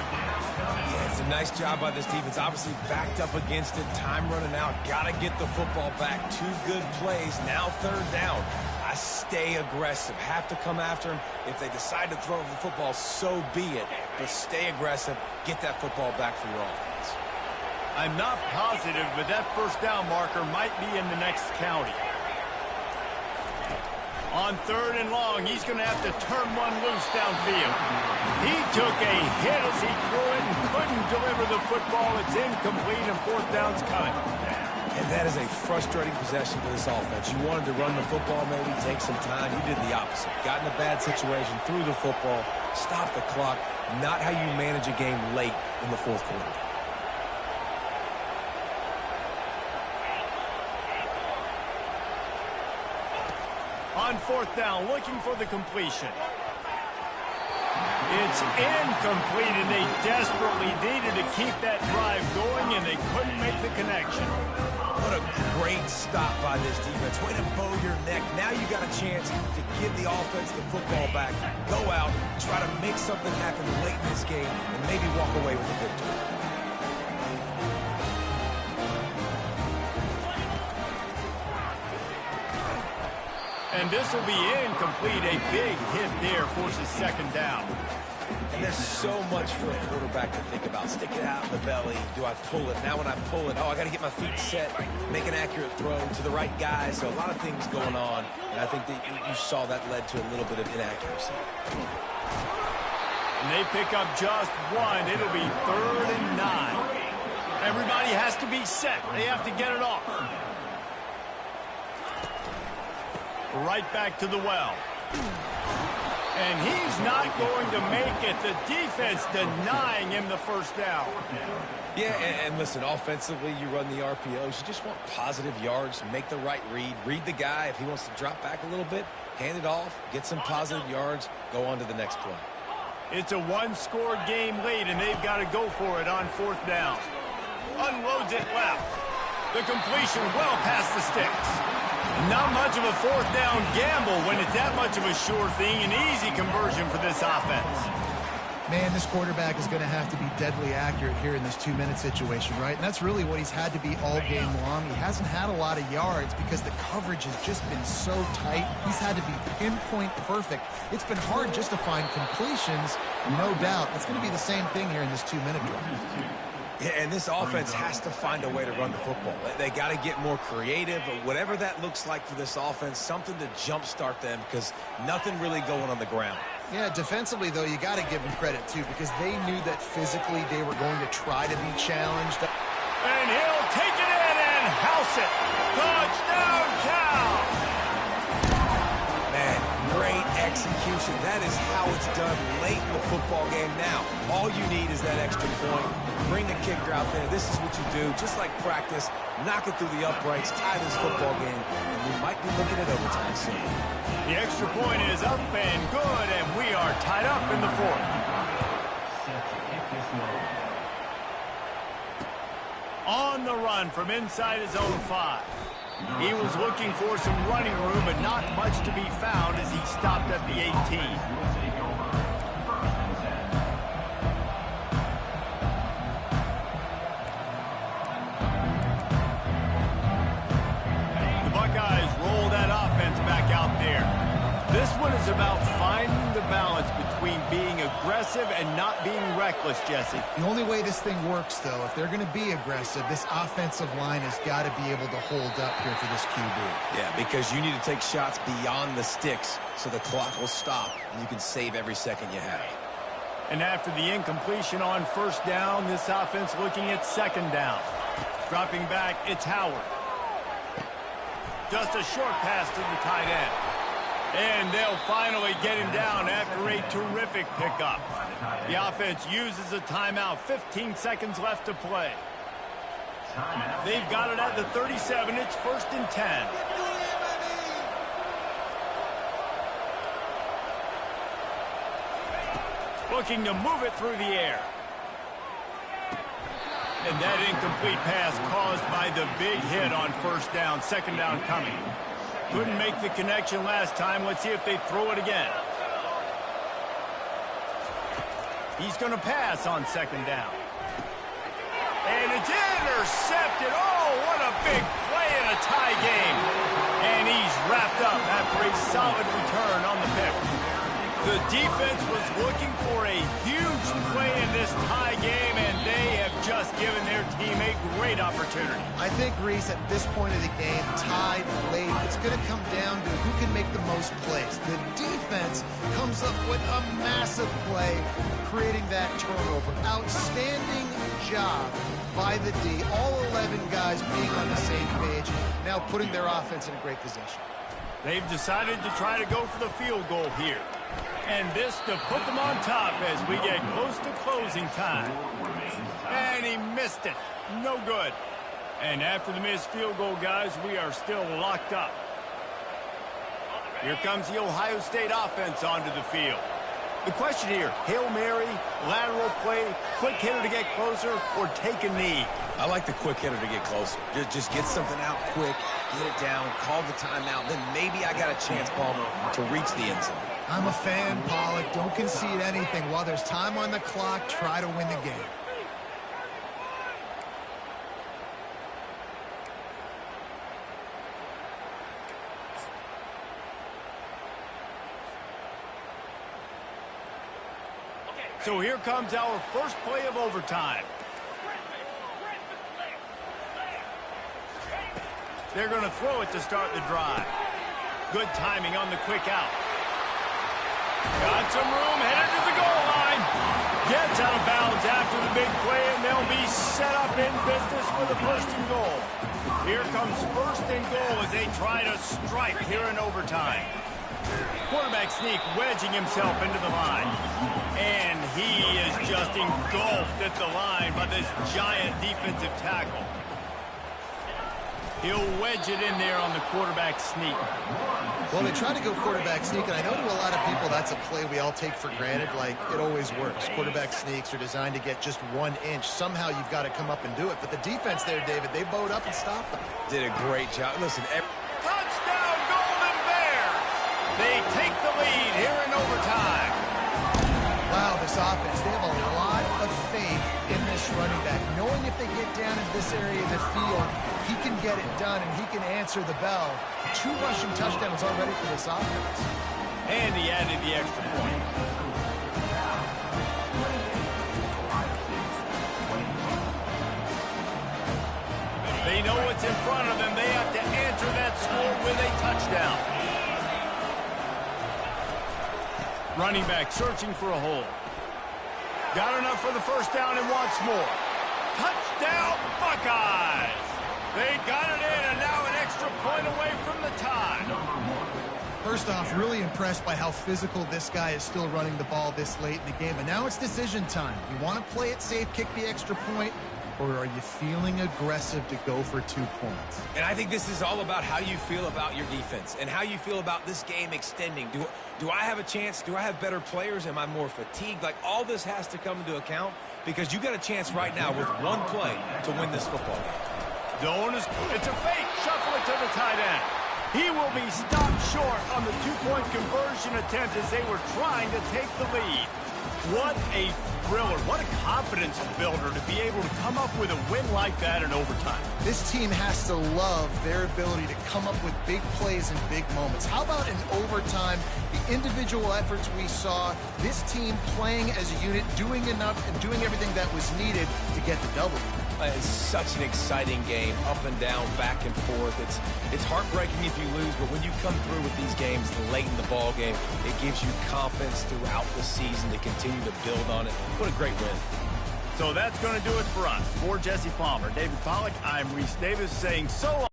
Yeah, it's a nice job by this defense. Obviously backed up against it. Time running out. Got to get the football back. 2 good plays. Now 3rd down. I stay aggressive. Have to come after him. If they decide to throw the football, so be it. But stay aggressive. Get that football back for your offense. I'm not positive, but that first down marker might be in the next county. On 3rd and long, he's going to have to turn one loose downfield. He took a hit as he threw it and couldn't deliver the football. It's incomplete, and 4th down's coming. And that is a frustrating possession for this offense. You wanted to run the football, maybe take some time. You did the opposite. Got in a bad situation, threw the football, stopped the clock. Not how you manage a game late in the 4th quarter. On 4th down, looking for the completion. It's incomplete, and they desperately needed to keep that drive going, and they couldn't make the connection. What a great stop by this defense. Way to bow your neck. Now you got a chance to give the offense the football back. Go out, try to make something happen late in this game, and maybe walk away with a victory. And this will be incomplete. A big hit there forces 2nd down. And there's so much for a quarterback to think about. Stick it out in the belly. Do I pull it? Now when I pull it, I got to get my feet set, make an accurate throw to the right guy. So a lot of things going on. And I think that you saw that led to a little bit of inaccuracy. And they pick up just one. It'll be 3rd and 9. Everybody has to be set. They have to get it off. Right back to the well. And he's not going to make it. The defense denying him the first down. Yeah, and listen, offensively, you run the RPOs. You just want positive yards, make the right read. Read the guy. If he wants to drop back a little bit, hand it off, get some positive yards, go on to the next play. It's a one-score game late, and they've got to go for it on 4th down. Unloads it left. The completion well past the sticks. Not much of a 4th down gamble when it's that much of a sure thing. An easy conversion for this offense. Man, this quarterback is going to have to be deadly accurate here in this 2-minute situation, right? And that's really what he's had to be all game long. He hasn't had a lot of yards because the coverage has just been so tight. He's had to be pinpoint perfect. It's been hard just to find completions, no doubt. It's going to be the same thing here in this 2-minute drive. Yeah, and this offense has to find a way to run the football. They got to get more creative, whatever that looks like for this offense, something to jumpstart them because nothing really going on the ground. Yeah, defensively, though, you got to give them credit, too, because they knew that physically they were going to try to be challenged. And he'll take it in and house it. Touchdown, Cal! Man, great execution. That is how it's done late in the football game. Now, all you need is that extra point. Bring the kicker out there. This is what you do. Just like practice, knock it through the uprights, tie this football game, and we might be looking at overtime soon. The extra point is up and good, and we are tied up in the 4th. On the run from inside his own 5. He was looking for some running room, but not much to be found as he stopped at the 18. Roll that offense back out there. This one is about finding the balance between being aggressive and not being reckless, Jesse. The only way this thing works, though, if they're going to be aggressive, this offensive line has got to be able to hold up here for this QB. Yeah, because you need to take shots beyond the sticks so the clock will stop and you can save every second you have. And after the incompletion on 1st down, this offense looking at 2nd down. Dropping back, it's Howard. Just a short pass to the tight end. And they'll finally get him down after a terrific pickup. The offense uses a timeout. 15 seconds left to play. They've got it at the 37. It's 1st and 10. Looking to move it through the air. And that incomplete pass caused by the big hit on 1st down. 2nd down coming. Couldn't make the connection last time. Let's see if they throw it again. He's going to pass on 2nd down. And it's intercepted. Oh, what a big play in a tie game. And he's wrapped up after a solid return on the pick. The defense was looking for a huge play in this tie game, and they have just given their team a great opportunity. I think, Reese, at this point of the game, tied late, it's going to come down to who can make the most plays. The defense comes up with a massive play, creating that turnover. Outstanding job by the D. All 11 guys being on the same page, now putting their offense in a great position. They've decided to try to go for the field goal here. And this to put them on top as we get close to closing time. And he missed it. No good. And after the missed field goal, guys, we are still locked up. Here comes the Ohio State offense onto the field. The question here, Hail Mary, lateral play, quick hitter to get closer, or take a knee? I like the quick hitter to get closer. Just get something out quick, get it down, call the timeout, then maybe I got a chance, Palmer, to reach the end zone. I'm a fan, Pollock. Don't concede anything. While there's time on the clock, try to win the game. So here comes our first play of overtime. They're going to throw it to start the drive. Good timing on the quick out. Got some room, headed to the goal line. Gets out of bounds after the big play, and they'll be set up in business for the first and goal. Here comes first and goal as they try to strike here in overtime. Quarterback sneak wedging himself into the line. And he is just engulfed at the line by this giant defensive tackle. He'll wedge it in there on the quarterback sneak. Well, they try to go quarterback sneak, and I know to a lot of people that's a play we all take for granted, like it always works. Quarterback sneaks are designed to get just 1 inch. Somehow you've got to come up and do it. But the defense there, David, they bowed up and stopped them. Did a great job. Listen, Touchdown, Golden Bears! They take the lead here in overtime. Wow, this offense, they have a lot of faith in this running back, knowing if they get down in this area of the field, he can get it done and he can answer the bell. 2 rushing touchdowns already for this offense. And he added the extra point. They know what's in front of them. They have to answer that score with a touchdown. Running back searching for a hole. Got enough for the first down and wants more. Touchdown, Buckeyes! They got it in, and now an extra point away from the tie. First off, really impressed by how physical this guy is still running the ball this late in the game. But now it's decision time. You want to play it safe, kick the extra point, or are you feeling aggressive to go for 2 points? and I think this is all about how you feel about your defense and how you feel about this game extending. Do I have a chance? Do I have better players? Am I more fatigued? Like, all this has to come into account because you got a chance right now with 1 play to win this football game. It's a fake. Shuffle it to the tight end. He will be stopped short on the 2-point conversion attempt as they were trying to take the lead. What a thriller. What a confidence builder to be able to come up with a win like that in overtime. This team has to love their ability to come up with big plays in big moments. How about in overtime, the individual efforts we saw, this team playing as a unit, doing enough and doing everything that was needed to get the W. It's such an exciting game, up and down, back and forth. It's heartbreaking if you lose, but when you come through with these games late in the ball game, it gives you confidence throughout the season to continue to build on it. What a great win. So that's going to do it for us. For Jesse Palmer, David Pollock, I'm Reese Davis saying so long.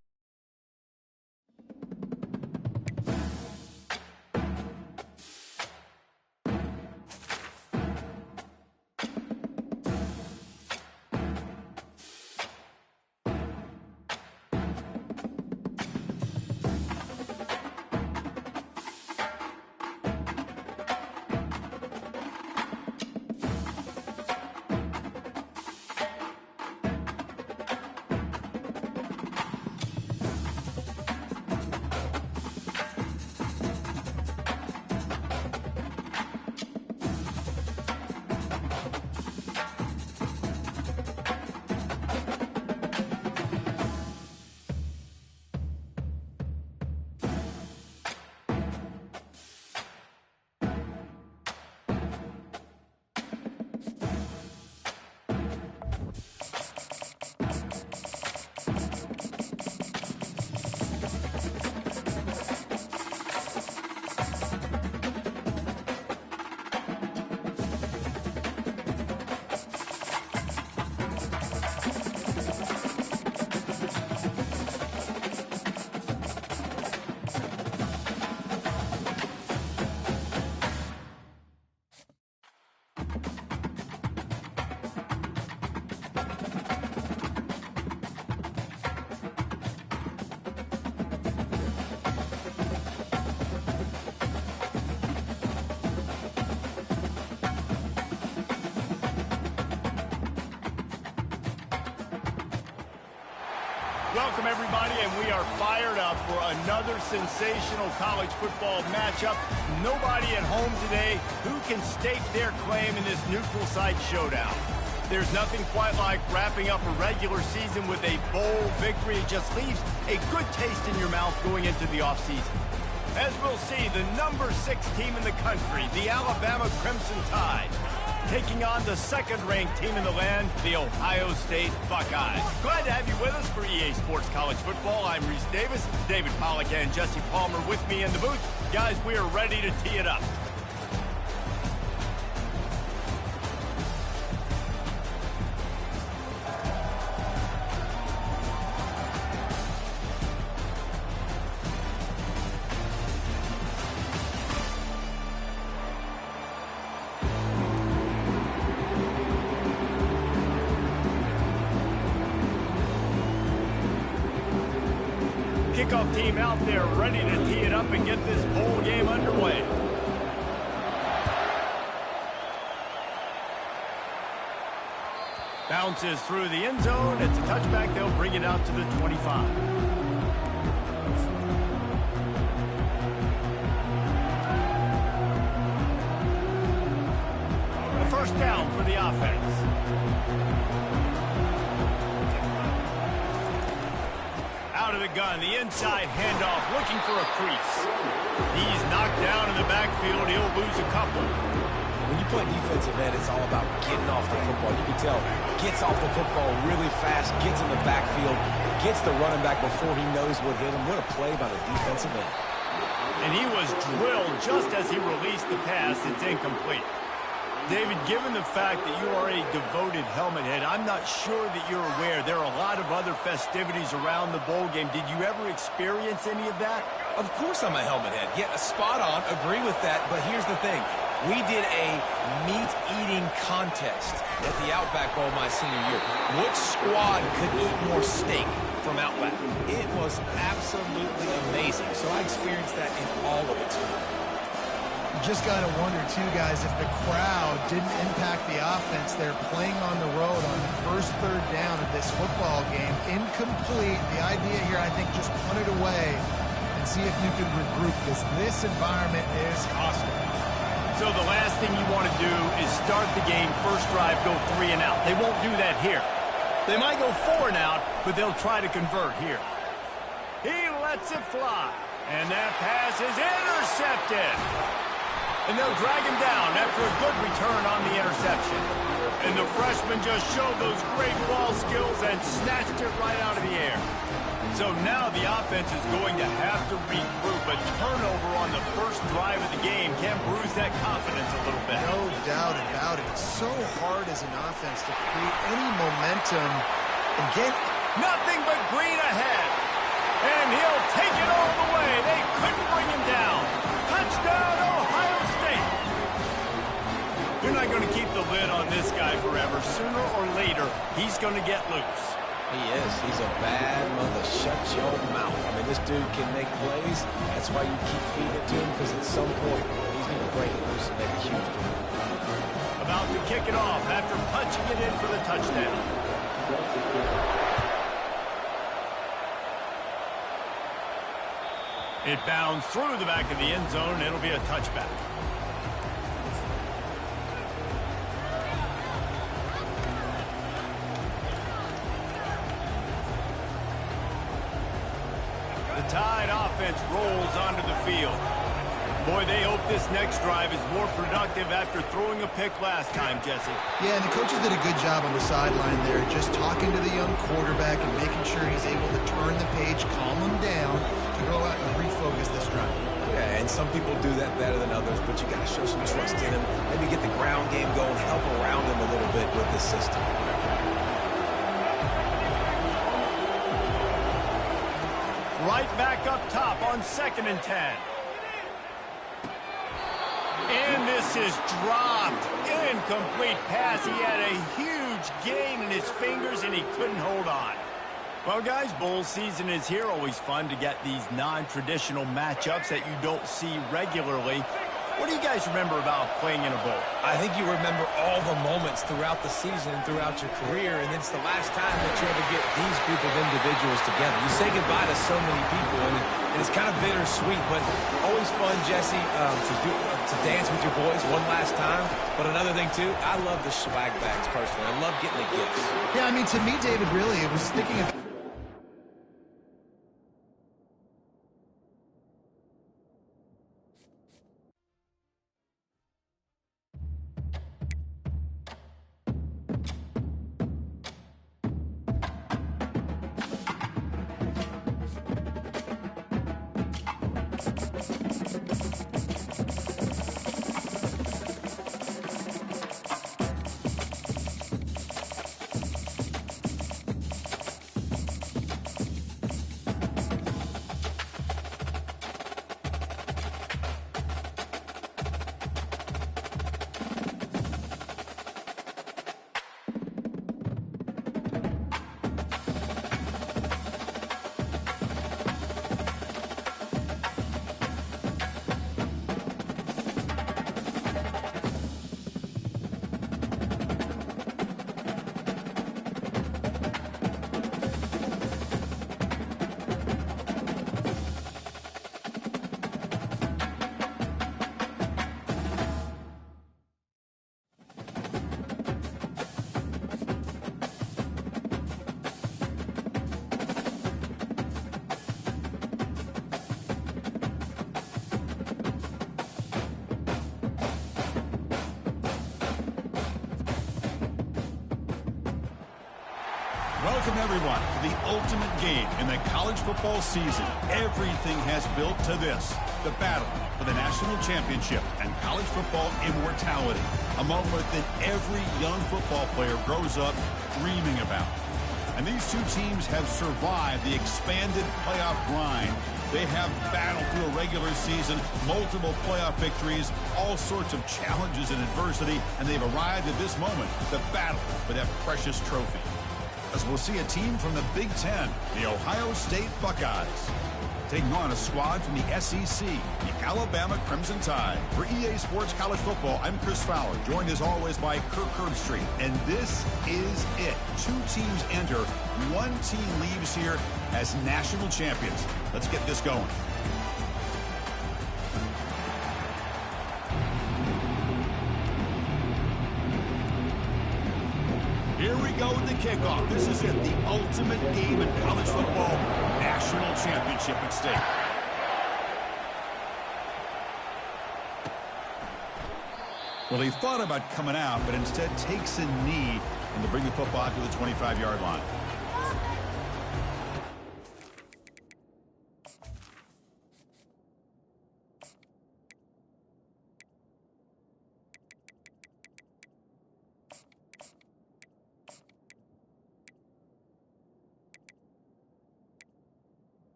Welcome, everybody, and we are fired up for another sensational college football matchup. Nobody at home today who can stake their claim in this neutral site showdown. There's nothing quite like wrapping up a regular season with a bowl victory. It just leaves a good taste in your mouth going into the offseason. As we'll see, the number 6 team in the country, the Alabama Crimson Tide, taking on the second-ranked team in the land, the Ohio State Buckeyes. Glad to have you with us for EA Sports College Football. I'm Reese Davis, David Pollack and Jesse Palmer with me in the booth. Guys, we are ready to tee it up. Kickoff team out there ready to tee it up and get this bowl game underway. Bounces through the end zone. It's a touchback. They'll bring it out to the 25. A first down for the offense. Out of the gun, the inside handoff, looking for a crease. He's knocked down in the backfield. He'll lose a couple. When you play defensive end, it's all about getting off the football. You can tell, gets off the football really fast, gets in the backfield, gets the running back before he knows what hit him. What a play by the defensive end. And he was drilled just as he released the pass. It's incomplete. David, given the fact that you are a devoted helmet head, I'm not sure that you're aware there are a lot of other festivities around the bowl game. Did you ever experience any of that? Of course I'm a helmet head. Yeah, spot on. Agree with that. But here's the thing. We did a meat-eating contest at the Outback Bowl my senior year. Which squad could eat more steak from Outback? It was absolutely amazing. So I experienced that in all of its form. Just got to wonder, too, guys, if the crowd didn't impact the offense. They're playing on the road on the first third down of this football game. Incomplete. The idea here, I think, just punt it away and see if you can regroup, because this environment is hostile. So the last thing you want to do is start the game, first drive, go 3 and out. They won't do that here. They might go 4 and out, but they'll try to convert here. He lets it fly, and that pass is intercepted. And they'll drag him down after a good return on the interception. And the freshman just showed those great ball skills and snatched it right out of the air. So now the offense is going to have to regroup. A turnover on the first drive of the game can bruise that confidence a little bit. No doubt about it. It's so hard as an offense to create any momentum and get nothing but green ahead. And he'll take it all the way. They couldn't bring him down. Touchdown, Ohio State. You're not going to keep the lid on this guy forever. Sooner or later, he's going to get loose. He is. He's a bad mother. Shut your mouth. I mean, this dude can make plays. That's why you keep feeding it to him, because at some point, he's going to break it loose and make a huge play. About to kick it off after punching it in for the touchdown. It bounds through the back of the end zone. It'll be a touchback. The Tide offense rolls onto the field. Boy, they hope this next drive is more productive after throwing a pick last time, Jesse. Yeah, and the coaches did a good job on the sideline there, just talking to the young quarterback and making sure he's able to turn the page, calm him down, to go out and refocus this drive. Yeah, and some people do that better than others, but you got to show some trust in him. Maybe get the ground game going, help around him a little bit with this system. Right back up top on 2nd and 10. And this is dropped. Incomplete pass. He had a huge gain in his fingers, and he couldn't hold on. Well, guys, bowl season is here. Always fun to get these non-traditional matchups that you don't see regularly. What do you guys remember about playing in a bowl? I think you remember all the moments throughout the season, throughout your career, and it's the last time that you ever get these group of individuals together. You say goodbye to so many people, and it's kind of bittersweet, but always fun, Jesse, to dance with your boys one last time. But another thing, too, I love the swag bags, personally. I love getting the gifts. Yeah, I mean, to me, David, really, it was thinking of... Welcome, everyone, to the ultimate game in the college football season. Everything has built to this, the battle for the national championship and college football immortality, a moment that every young football player grows up dreaming about. And these two teams have survived the expanded playoff grind. They have battled through a regular season, multiple playoff victories, all sorts of challenges and adversity, and they've arrived at this moment, the battle for that precious trophy. As we'll see a team from the Big Ten, the Ohio State Buckeyes, taking on a squad from the SEC, the Alabama Crimson Tide. For EA Sports College Football, I'm Chris Fowler, joined as always by Kirk Herbstreit. And this is it. Two teams enter, one team leaves here as national champions. Let's get this going. Here we go with the kickoff. This is it, the ultimate game in college football, national championship at stake. Well, he thought about coming out, but instead takes a knee and to bring the football to the 25-yard line.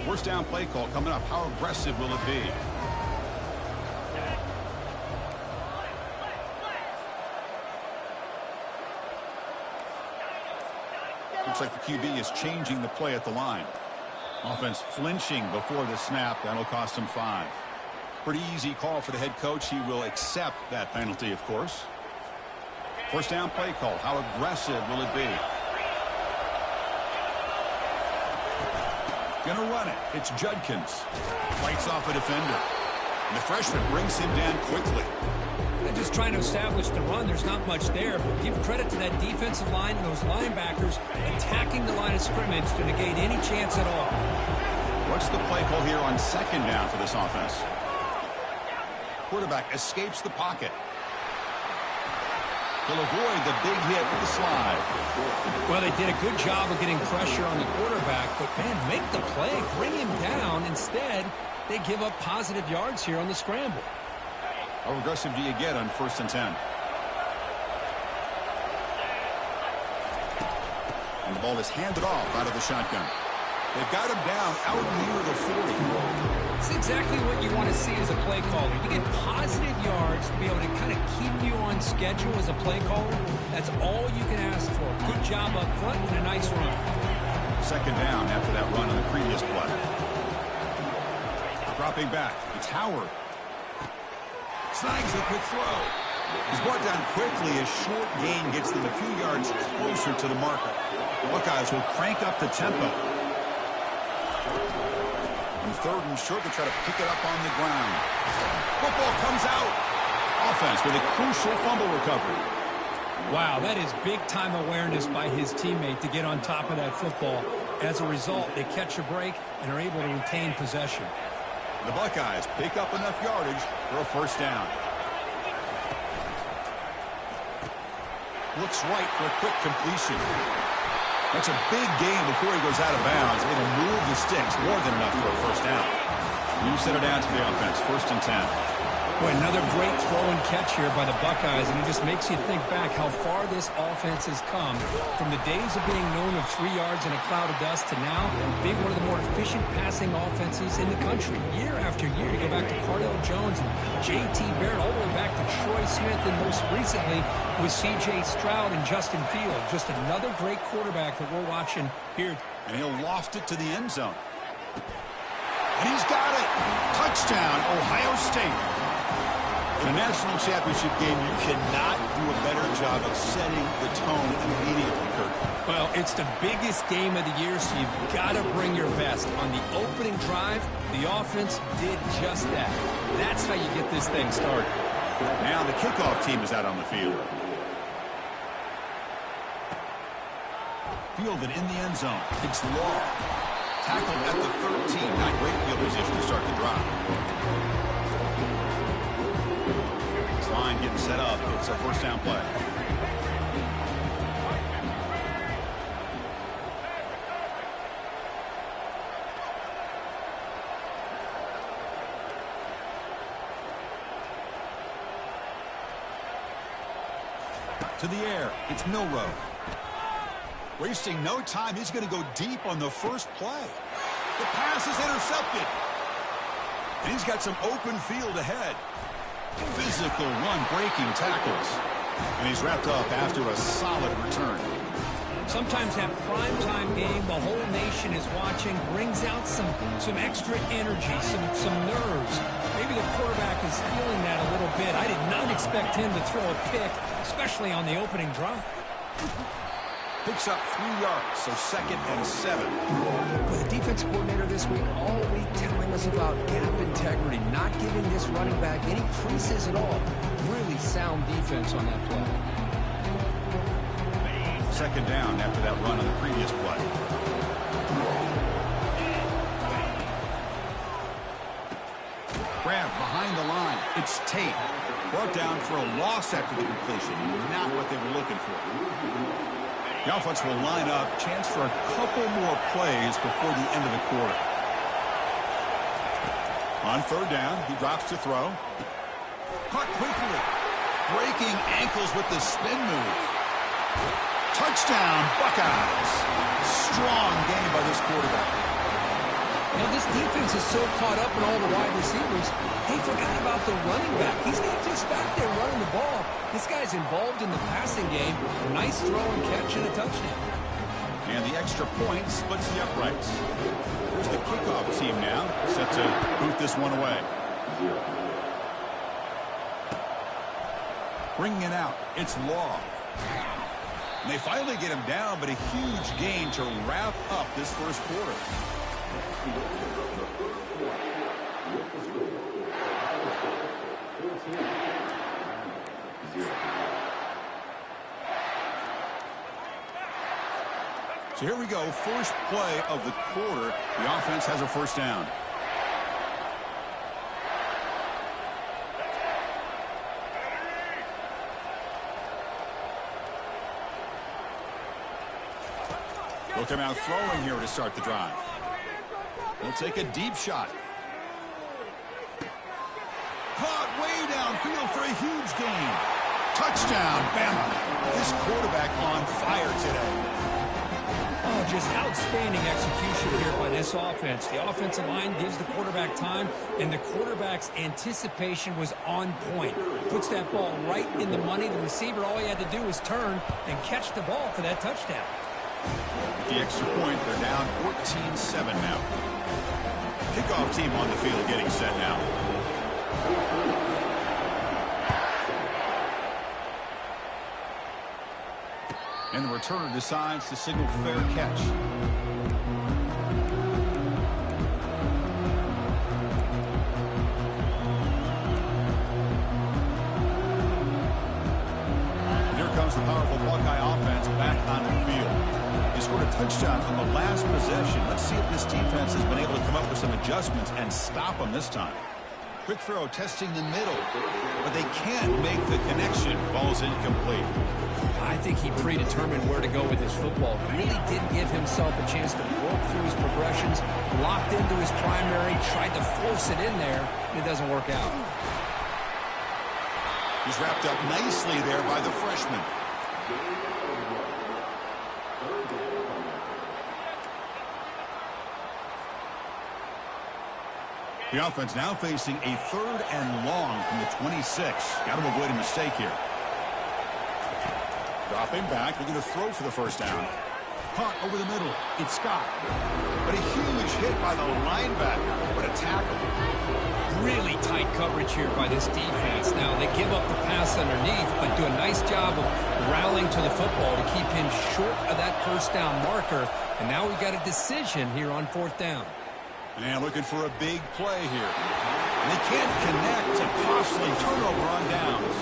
First down play call coming up. How aggressive will it be? Looks like the QB is changing the play at the line. Offense flinching before the snap. That'll cost him 5. Pretty easy call for the head coach. He will accept that penalty, of course. First down play call. How aggressive will it be? Gonna run it. It's Judkins. Fights off a defender. And the freshman brings him down quickly. They're just trying to establish the run. There's not much there, but give credit to that defensive line and those linebackers attacking the line of scrimmage to negate any chance at all. What's the play call here on second down for this offense? Quarterback escapes the pocket. He'll avoid the big hit with the slide. Well, they did a good job of getting pressure on the quarterback, but, man, make the play. Bring him down. Instead, they give up positive yards here on the scramble. How aggressive do you get on 1st and 10? And the ball is handed off out of the shotgun. They've got him down out near the 40. It's exactly what you want to see as a play caller. You get positive yards to be able to kind of keep you on schedule as a play caller. That's all you can ask for. Good job up front and a nice run. Second down after that run on the previous play. Dropping back. It's Howard. Snags a quick throw. He's brought down quickly. A short gain gets them a few yards closer to the marker. The Buckeyes will crank up the tempo. On 3rd and short, they try to pick it up on the ground. Football comes out. Offense with a crucial fumble recovery. Wow, that is big-time awareness by his teammate to get on top of that football. As a result, they catch a break and are able to retain possession. The Buckeyes pick up enough yardage for a first down. Looks right for a quick completion. That's a big gain before he goes out of bounds. It'll move the sticks more than enough for a first down. You set it down to the offense. 1st and 10. Boy, another great throw and catch here by the Buckeyes, and it just makes you think back how far this offense has come from the days of being known of 3 yards in a cloud of dust to now being one of the more efficient passing offenses in the country. Year after year, you go back to Cardell Jones and J.T. Barrett, all the way back to Troy Smith, and most recently with C.J. Stroud and Justin Fields. Just another great quarterback that we're watching here. And he'll loft it to the end zone. And he's got it. Touchdown, Ohio State. In a national championship game, you cannot do a better job of setting the tone immediately, Kurt. Well, it's the biggest game of the year, so you've got to bring your best. On the opening drive, the offense did just that. That's how you get this thing started. Now the kickoff team is out on the field. Fielded in the end zone. It's Law. Tackled at the 13. Not great field position to start the drive. Line getting set up. It's a first down play. To the air. It's Milroe. Wasting no time. He's going to go deep on the first play. The pass is intercepted. And he's got some open field ahead. Physical run-breaking tackles. And he's wrapped up after a solid return. Sometimes that primetime game, the whole nation is watching, brings out some extra energy, some nerves. Maybe the quarterback is feeling that a little bit. I did not expect him to throw a pick, especially on the opening drive. Picks up 3 yards, so 2nd and 7. With the defense coordinator this week, all week telling us about gap integrity, not giving this running back any creases at all. Really sound defense on that play. 2nd down after that run on the previous play. Grab behind the line. It's Tate. Brought down for a loss after the completion. Not what they were looking for. The offense will line up. Chance for a couple more plays before the end of the quarter. On 3rd down, he drops to throw. Caught quickly. Breaking ankles with the spin move. Touchdown, Buckeyes. Strong game by this quarterback. You know, this defense is so caught up in all the wide receivers, they forgot about the running back. He's not just back there running the ball. This guy's involved in the passing game. A nice throw and catch and a touchdown. And the extra point splits the uprights. Here's the kickoff team now, set to boot this one away. Bringing it out, it's Law. And they finally get him down, but a huge gain to wrap up this first quarter. So here we go, first play of the quarter. The offense has a first down. They'll come out throwing here to start the drive. They'll take a deep shot. Caught way downfield for a huge gain. Touchdown, Bama. This quarterback on fire today. Oh, just outstanding execution here by this offense. The offensive line gives the quarterback time, and the quarterback's anticipation was on point. Puts that ball right in the money. The receiver, all he had to do was turn and catch the ball for that touchdown. With the extra point, they're down 14-7 now. Kickoff team on the field getting set now. And the returner decides to signal fair catch. Here comes the powerful Buckeye offense back onto the field. They scored a touchdown on the last possession. Let's see if this defense has been able to come up with some adjustments and stop them this time. Quick throw testing the middle, but they can't make the connection. Ball's incomplete. I think he predetermined where to go with his football. Really did give himself a chance to work through his progressions, locked into his primary, tried to force it in there, and it doesn't work out. He's wrapped up nicely there by the freshman. The offense now facing a 3rd and long from the 26. Got to avoid a mistake here. Dropping back, looking to throw for the first down. Caught over the middle. It's Scott. But a huge hit by the linebacker. What a tackle. Really tight coverage here by this defense. Now, they give up the pass underneath, but do a nice job of rallying to the football to keep him short of that first down marker. And now we've got a decision here on 4th down. And looking for a big play here. And they can't connect. A costly turnover on downs.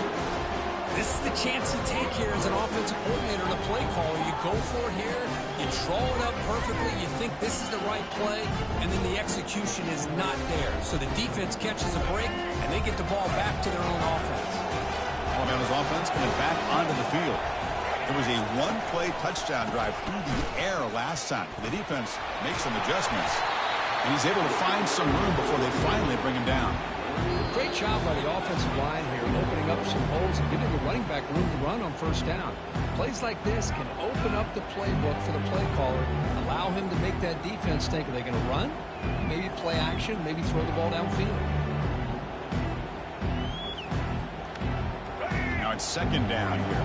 This is the chance you take here as an offensive coordinator and a play caller. You go for it here. You draw it up perfectly. You think this is the right play, and then the execution is not there. So the defense catches a break, and they get the ball back to their own offense. Alabama's offense coming back onto the field. There was a one-play touchdown drive through the air last time. The defense makes some adjustments. And he's able to find some room before they finally bring him down. Great job by the offensive line here, opening up some holes and giving the running back room to run on first down. Plays like this can open up the playbook for the play caller, allow him to make that defense think, are they going to run? Maybe play action, maybe throw the ball downfield. Now it's 2nd down here.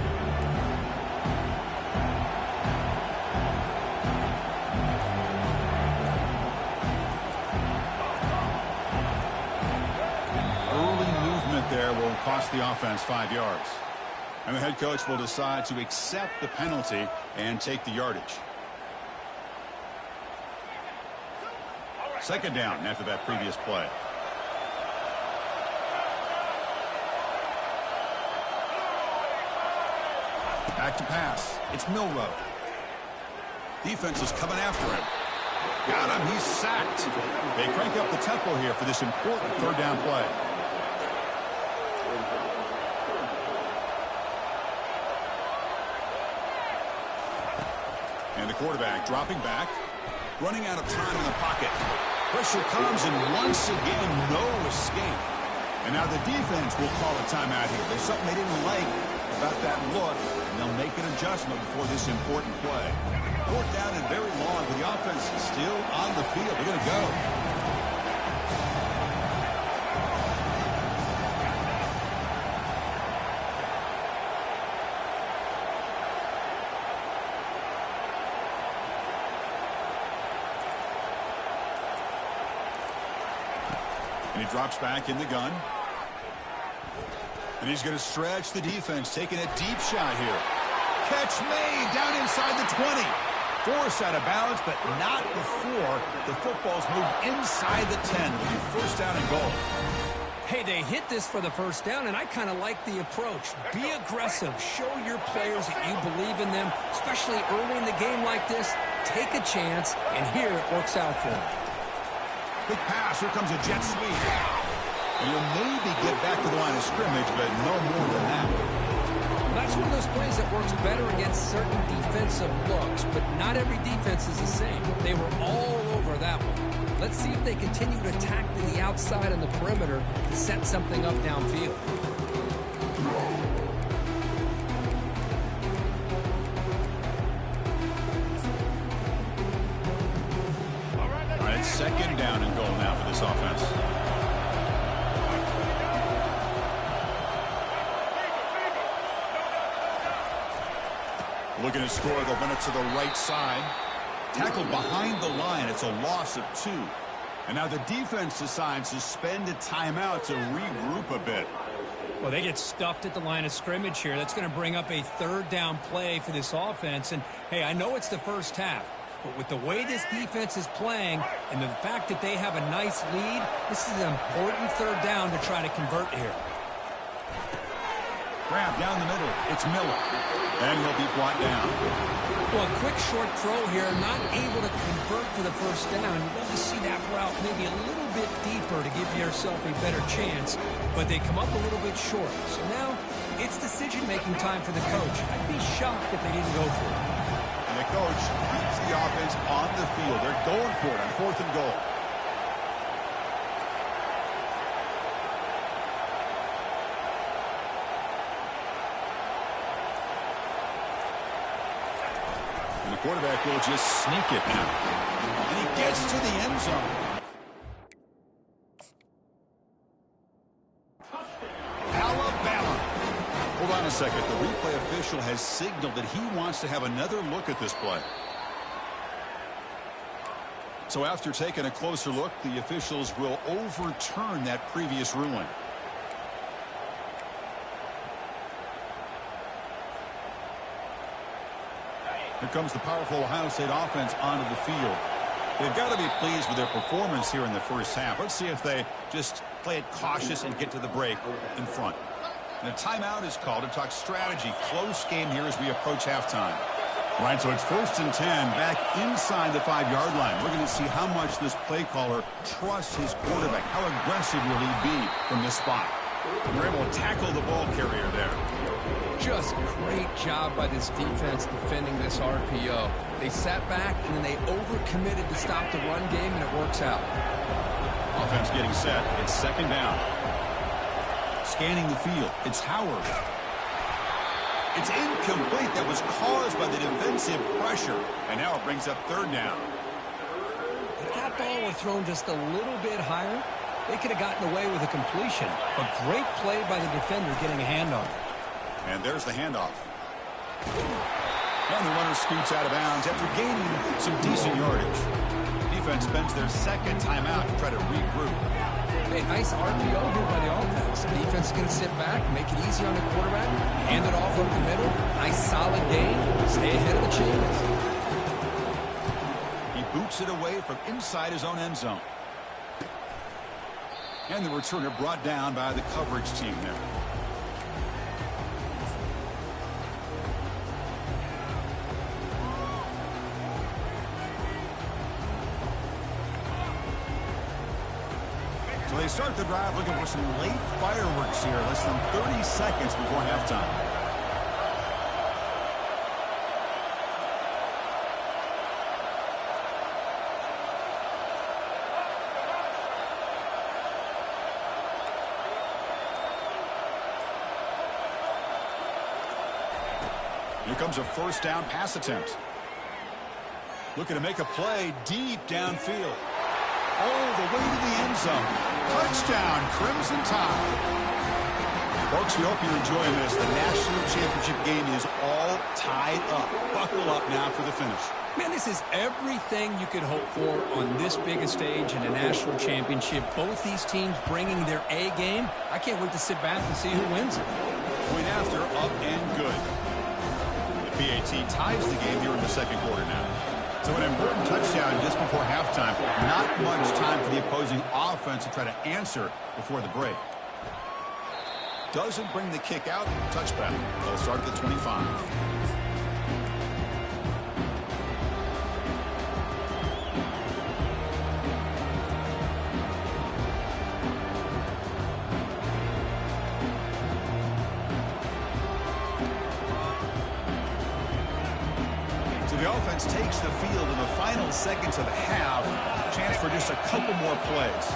There will cost the offense 5 yards. And the head coach will decide to accept the penalty and take the yardage. 2nd down after that previous play. Back to pass. It's Milrow. Defense is coming after him. Got him. He's sacked. They crank up the tempo here for this important 3rd down play. And the quarterback dropping back, running out of time in the pocket. Pressure comes, and once again, no escape. And now the defense will call a timeout here. There's something they didn't like about that look, and they'll make an adjustment before this important play. 4th down and very long, but the offense is still on the field. They're going to go. And he drops back in the gun. And he's going to stretch the defense, taking a deep shot here. Catch made down inside the 20. Forced out of bounds, but not before the football's moved inside the 10. It'll be first down and goal. Hey, they hit this for the first down, and I kind of like the approach. Be aggressive. Show your players that you believe in them, especially early in the game like this. Take a chance, and here it works out for them. Quick pass. Here comes a jet sweep. And you'll maybe get back to the line of scrimmage, but no more than that. That's one of those plays that works better against certain defensive looks, but not every defense is the same. They were all over that one. Let's see if they continue to attack to the outside on the perimeter to set something up downfield. All right, it's second down and goal now for this offense. Looking to score, they'll run it to the right side. Tackled behind the line. It's a loss of 2. And now the defense decides to spend a timeout to regroup a bit. Well, they get stuffed at the line of scrimmage here. That's going to bring up a third down play for this offense. And, hey, I know it's the first half, but with the way this defense is playing and the fact that they have a nice lead, this is an important third down to try to convert here. Grab down the middle. It's Miller. And he'll be brought down. Well, a quick short throw here, not able to convert for the first down. You'd love to see that route maybe a little bit deeper to give yourself a better chance, but they come up a little bit short. So now it's decision-making time for the coach. I'd be shocked if they didn't go for it. And the coach keeps the offense on the field. They're going for it on 4th and goal. And the quarterback will just sneak it now. And he gets to the end zone. Alabama. Hold on a second. The replay official has signaled that he wants to have another look at this play. So after taking a closer look, the officials will overturn that previous ruling. Here comes the powerful Ohio State offense onto the field. They've got to be pleased with their performance here in the first half. Let's see if they just play it cautious and get to the break in front. And a timeout is called to talk strategy. Close game here as we approach halftime. Right, so it's 1st and 10 back inside the 5-yard line. We're going to see how much this play caller trusts his quarterback. How aggressive will he be from this spot? They're able to tackle the ball carrier there. Just great job by this defense defending this RPO. They sat back and then they overcommitted to stop the run game, and it works out. Offense getting set. It's second down. Scanning the field. It's Howard. It's incomplete. That was caused by the defensive pressure. And now it brings up third down. If that ball were thrown just a little bit higher, they could have gotten away with a completion. A great play by the defender getting a hand on it. And there's the handoff. And the runner scoots out of bounds after gaining some decent yardage. Defense spends their second timeout to try to regroup. Hey, nice RPO here by the offense. The defense is going to sit back, make it easy on the quarterback, hand it off up the middle. Nice solid gain. Stay ahead of the chains. He boots it away from inside his own end zone. And the returner brought down by the coverage team there. So they start the drive looking for some late fireworks here, less than 30 seconds before halftime. Here comes a first down pass attempt. Looking to make a play deep downfield. All the way to the end zone. Touchdown, Crimson Tide. Folks, we hope you're enjoying this. The national championship game is all tied up. Buckle up now for the finish. Man, this is everything you could hope for on this big a stage in a national championship. Both these teams bringing their A game. I can't wait to sit back and see who wins it. Point after, up and good. The PAT ties the game here in the second quarter now. So an important touchdown just before halftime. Not much time for the opposing offense to try to answer before the break. Doesn't bring the kick out. Touchback. They'll start at the 25. So the offense takes the field in the final seconds of the half. Chance for just a couple more plays.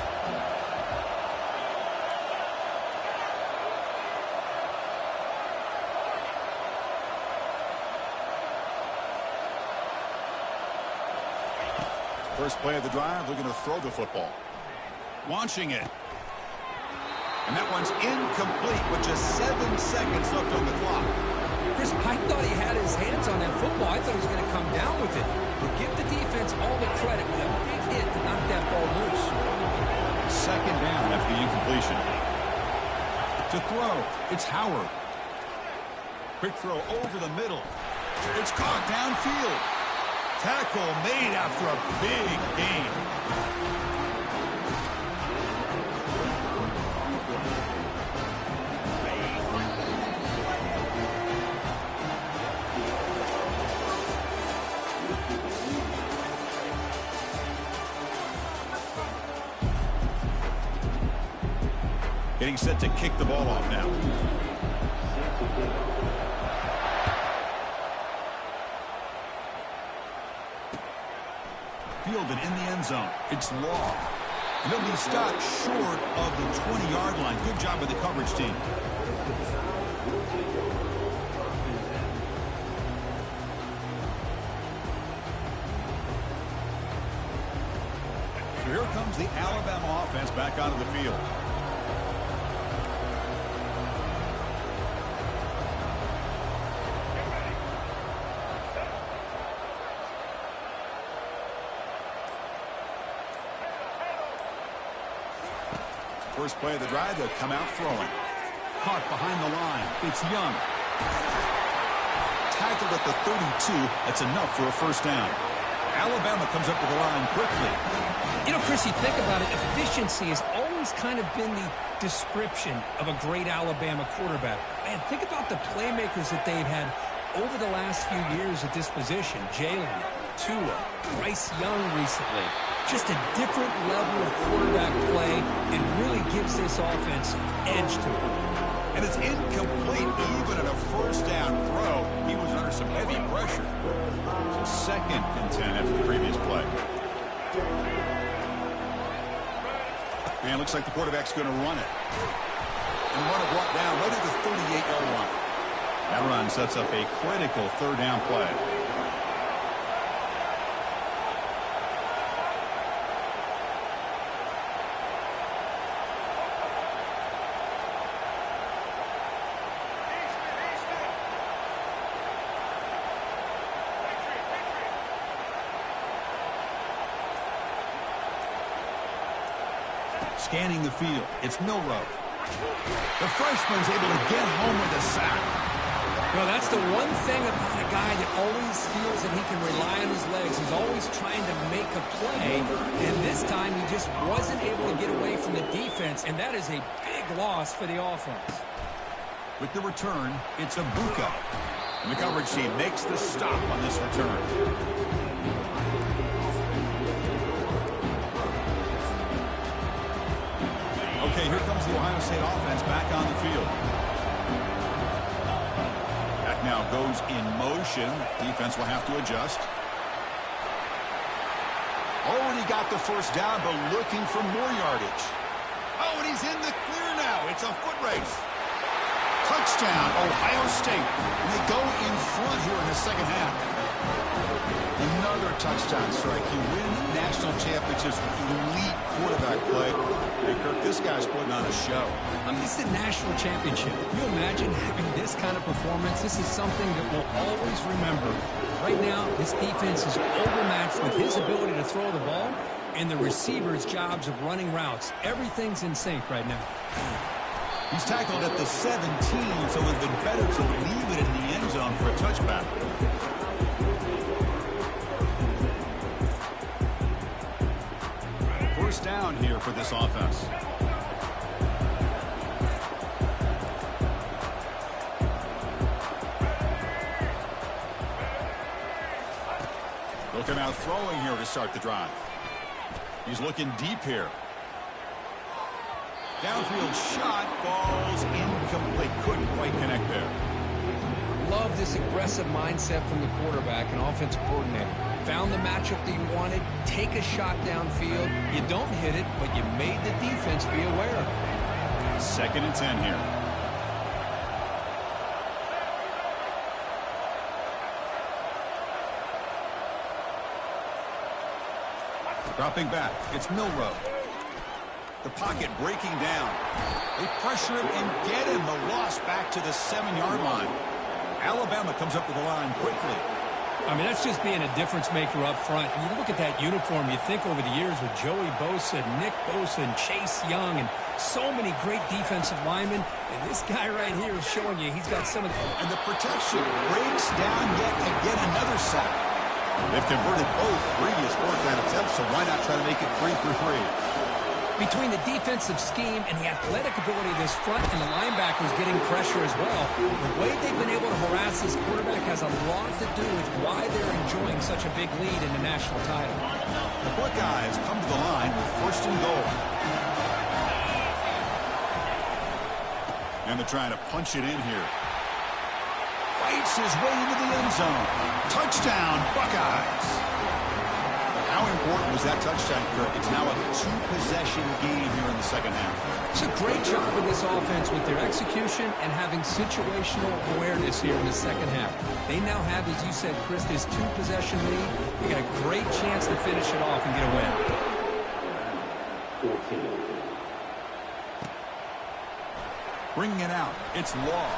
First play of the drive, looking to throw the football. Launching it. And that one's incomplete with just 7 seconds left on the clock. Chris, I thought he had his hands on that football. I thought he was going to come down with it. But give the defense all the credit with a big hit to knock that ball loose. Second down after the incompletion. To throw, it's Howard. Quick throw over the middle. It's caught downfield. Tackle made after a big gain. Getting set to kick the ball off now. Fielded in the end zone. It's Law. And he'll be stopped short of the 20-yard line. Good job by the coverage team. So here comes the Alabama offense back onto the field. First play of the drive, they'll come out throwing. Caught behind the line. It's Young. Tackled at the 32. That's enough for a first down. Alabama comes up to the line quickly. You know, Chris, you think about it, efficiency has always kind of been the description of a great Alabama quarterback. Man, think about the playmakers that they've had over the last few years at this position. Jalen, Tua, Bryce Young recently. Just a different level of quarterback play and really gives this offense edge to it. And it's incomplete even at a first down throw. He was under some heavy pressure. So second and 10 after the previous play. And looks like the quarterback's going to run it. And run it brought down right at the 38-yard line. That run sets up a critical third down play. Scanning the field, it's Milroe. The freshman's able to get home with a sack. Well, that's the one thing about a guy that always feels that he can rely on his legs. He's always trying to make a play, and this time he just wasn't able to get away from the defense, and that is a big loss for the offense. With the return, it's Abuka. And the coverage team makes the stop on this return. Okay, here comes the Ohio State offense back on the field. That now goes in motion. Defense will have to adjust. Already got the first down, but looking for more yardage. Oh, and he's in the clear now. It's a foot race. Touchdown, Ohio State. And they go in front here in the second half. Another a touchdown strike. You win national championships with elite quarterback play. Hey, Kirk, this guy's putting on a show. I mean, this is a national championship. Can you imagine having this kind of performance? This is something that we'll always remember. Right now, this defense is overmatched with his ability to throw the ball and the receiver's jobs of running routes. Everything's in sync right now. He's tackled at the 17, so it would have been better to leave it in the end zone for a touchback. First down here for this offense. Looking out throwing here to start the drive. He's looking deep here. Downfield shot falls incomplete. Couldn't quite connect there. Love this aggressive mindset from the quarterback and offensive coordinator. Found the matchup that you wanted. Take a shot downfield. You don't hit it, but you made the defense be aware. 2nd and 10 here. Dropping back, it's Milroe. The pocket breaking down. They pressure him and get him. The loss back to the 7-yard line. Alabama comes up to the line quickly. I mean, that's just being a difference maker up front. And you look at that uniform, you think over the years with Joey Bosa, Nick Bosa, and Chase Young, and so many great defensive linemen. And this guy right here is showing you he's got some of the... And the protection breaks down yet again another sack. They've converted both previous 4th-down attempts, so why not try to make it 3 for 3? Between the defensive scheme and the athletic ability of this front and the linebackers getting pressure as well, the way they've been able to harass this quarterback has a lot to do with why they're enjoying such a big lead in the national title. The Buckeyes come to the line with 1st and goal. And they're trying to punch it in here. Fights his way into the end zone. Touchdown, Buckeyes. How important was that touchdown, Kirk? It's now a 2-possession game here in the 2nd half. It's a great job with this offense with their execution and having situational awareness here in the 2nd half. They now have, as you said, Chris, this 2-possession lead. They got a great chance to finish it off and get a win. Bringing it out, it's Law.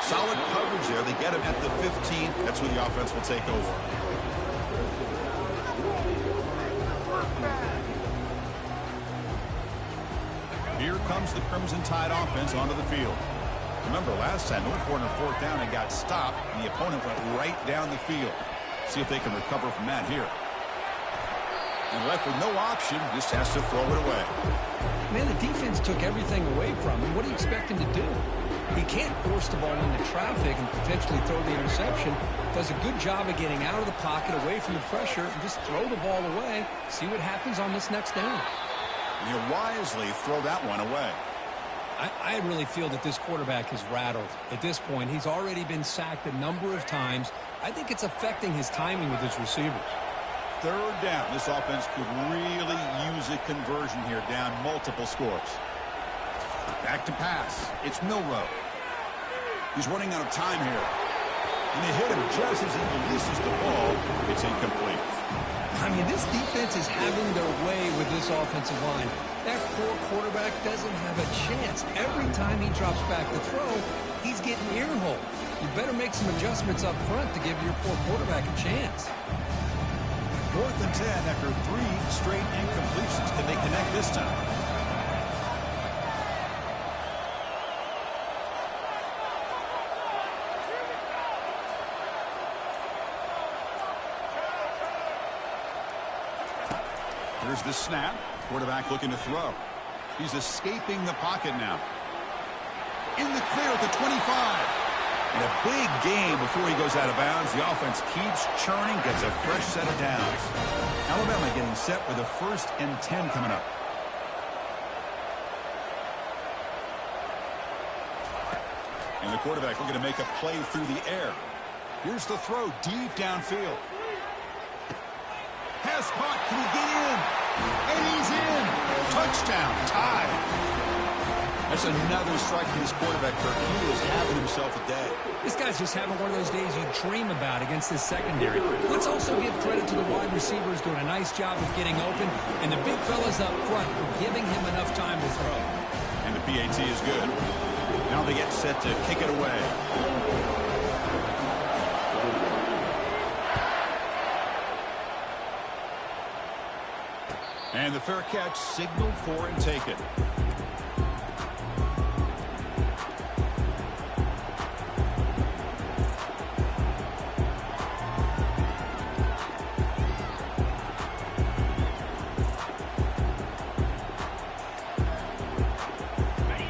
Solid coverage there. They get him at the 15. That's where the offense will take over. Here comes the Crimson Tide offense onto the field. Remember, last time, North Corner 4th down and got stopped, and the opponent went right down the field. See if they can recover from that here. And left with no option, just has to throw it away. Man, the defense took everything away from him. What do you expect him to do? He can't force the ball into traffic and potentially throw the interception. Does a good job of getting out of the pocket, away from the pressure, and just throw the ball away. See what happens on this next down. You wisely throw that one away. I really feel that this quarterback is rattled. At this point, he's already been sacked a number of times. I think it's affecting his timing with his receivers. 3rd down. This offense could really use a conversion here, down multiple scores. Back to pass. It's Milroe. He's running out of time here. And they hit him just as he releases the ball. It's incomplete. I mean, this defense is having their way with this offensive line. That poor quarterback doesn't have a chance. Every time he drops back to throw, he's getting earholed. You better make some adjustments up front to give your poor quarterback a chance. 4th and 10 after 3 straight incompletions. Can they connect this time? Here's the snap. Quarterback looking to throw. He's escaping the pocket now. In the clear at the 25. And a big game before he goes out of bounds. The offense keeps churning, gets a fresh set of downs. Alabama getting set for the 1st and 10 coming up. And the quarterback looking to make a play through the air. Here's the throw deep downfield. Has caught. Can he get in? And he's in. Touchdown. Tie. That's another strike from this quarterback, Kirk. He is having himself a day. This guy's just having one of those days you dream about against this secondary. Let's also give credit to the wide receivers doing a nice job of getting open, and the big fellas up front for giving him enough time to throw. And the PAT is good. Now they get set to kick it away. And the fair catch signaled for and taken.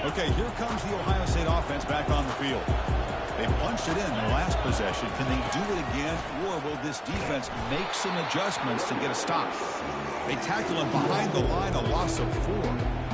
Okay, here comes the Ohio State offense back on the field. They punched it in the last possession. Can they do it again, or will this defense make some adjustments to get a stop? They tackle him behind the line, a loss of 4.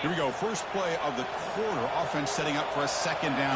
Here we go. First play of the quarter. Offense setting up for a second down.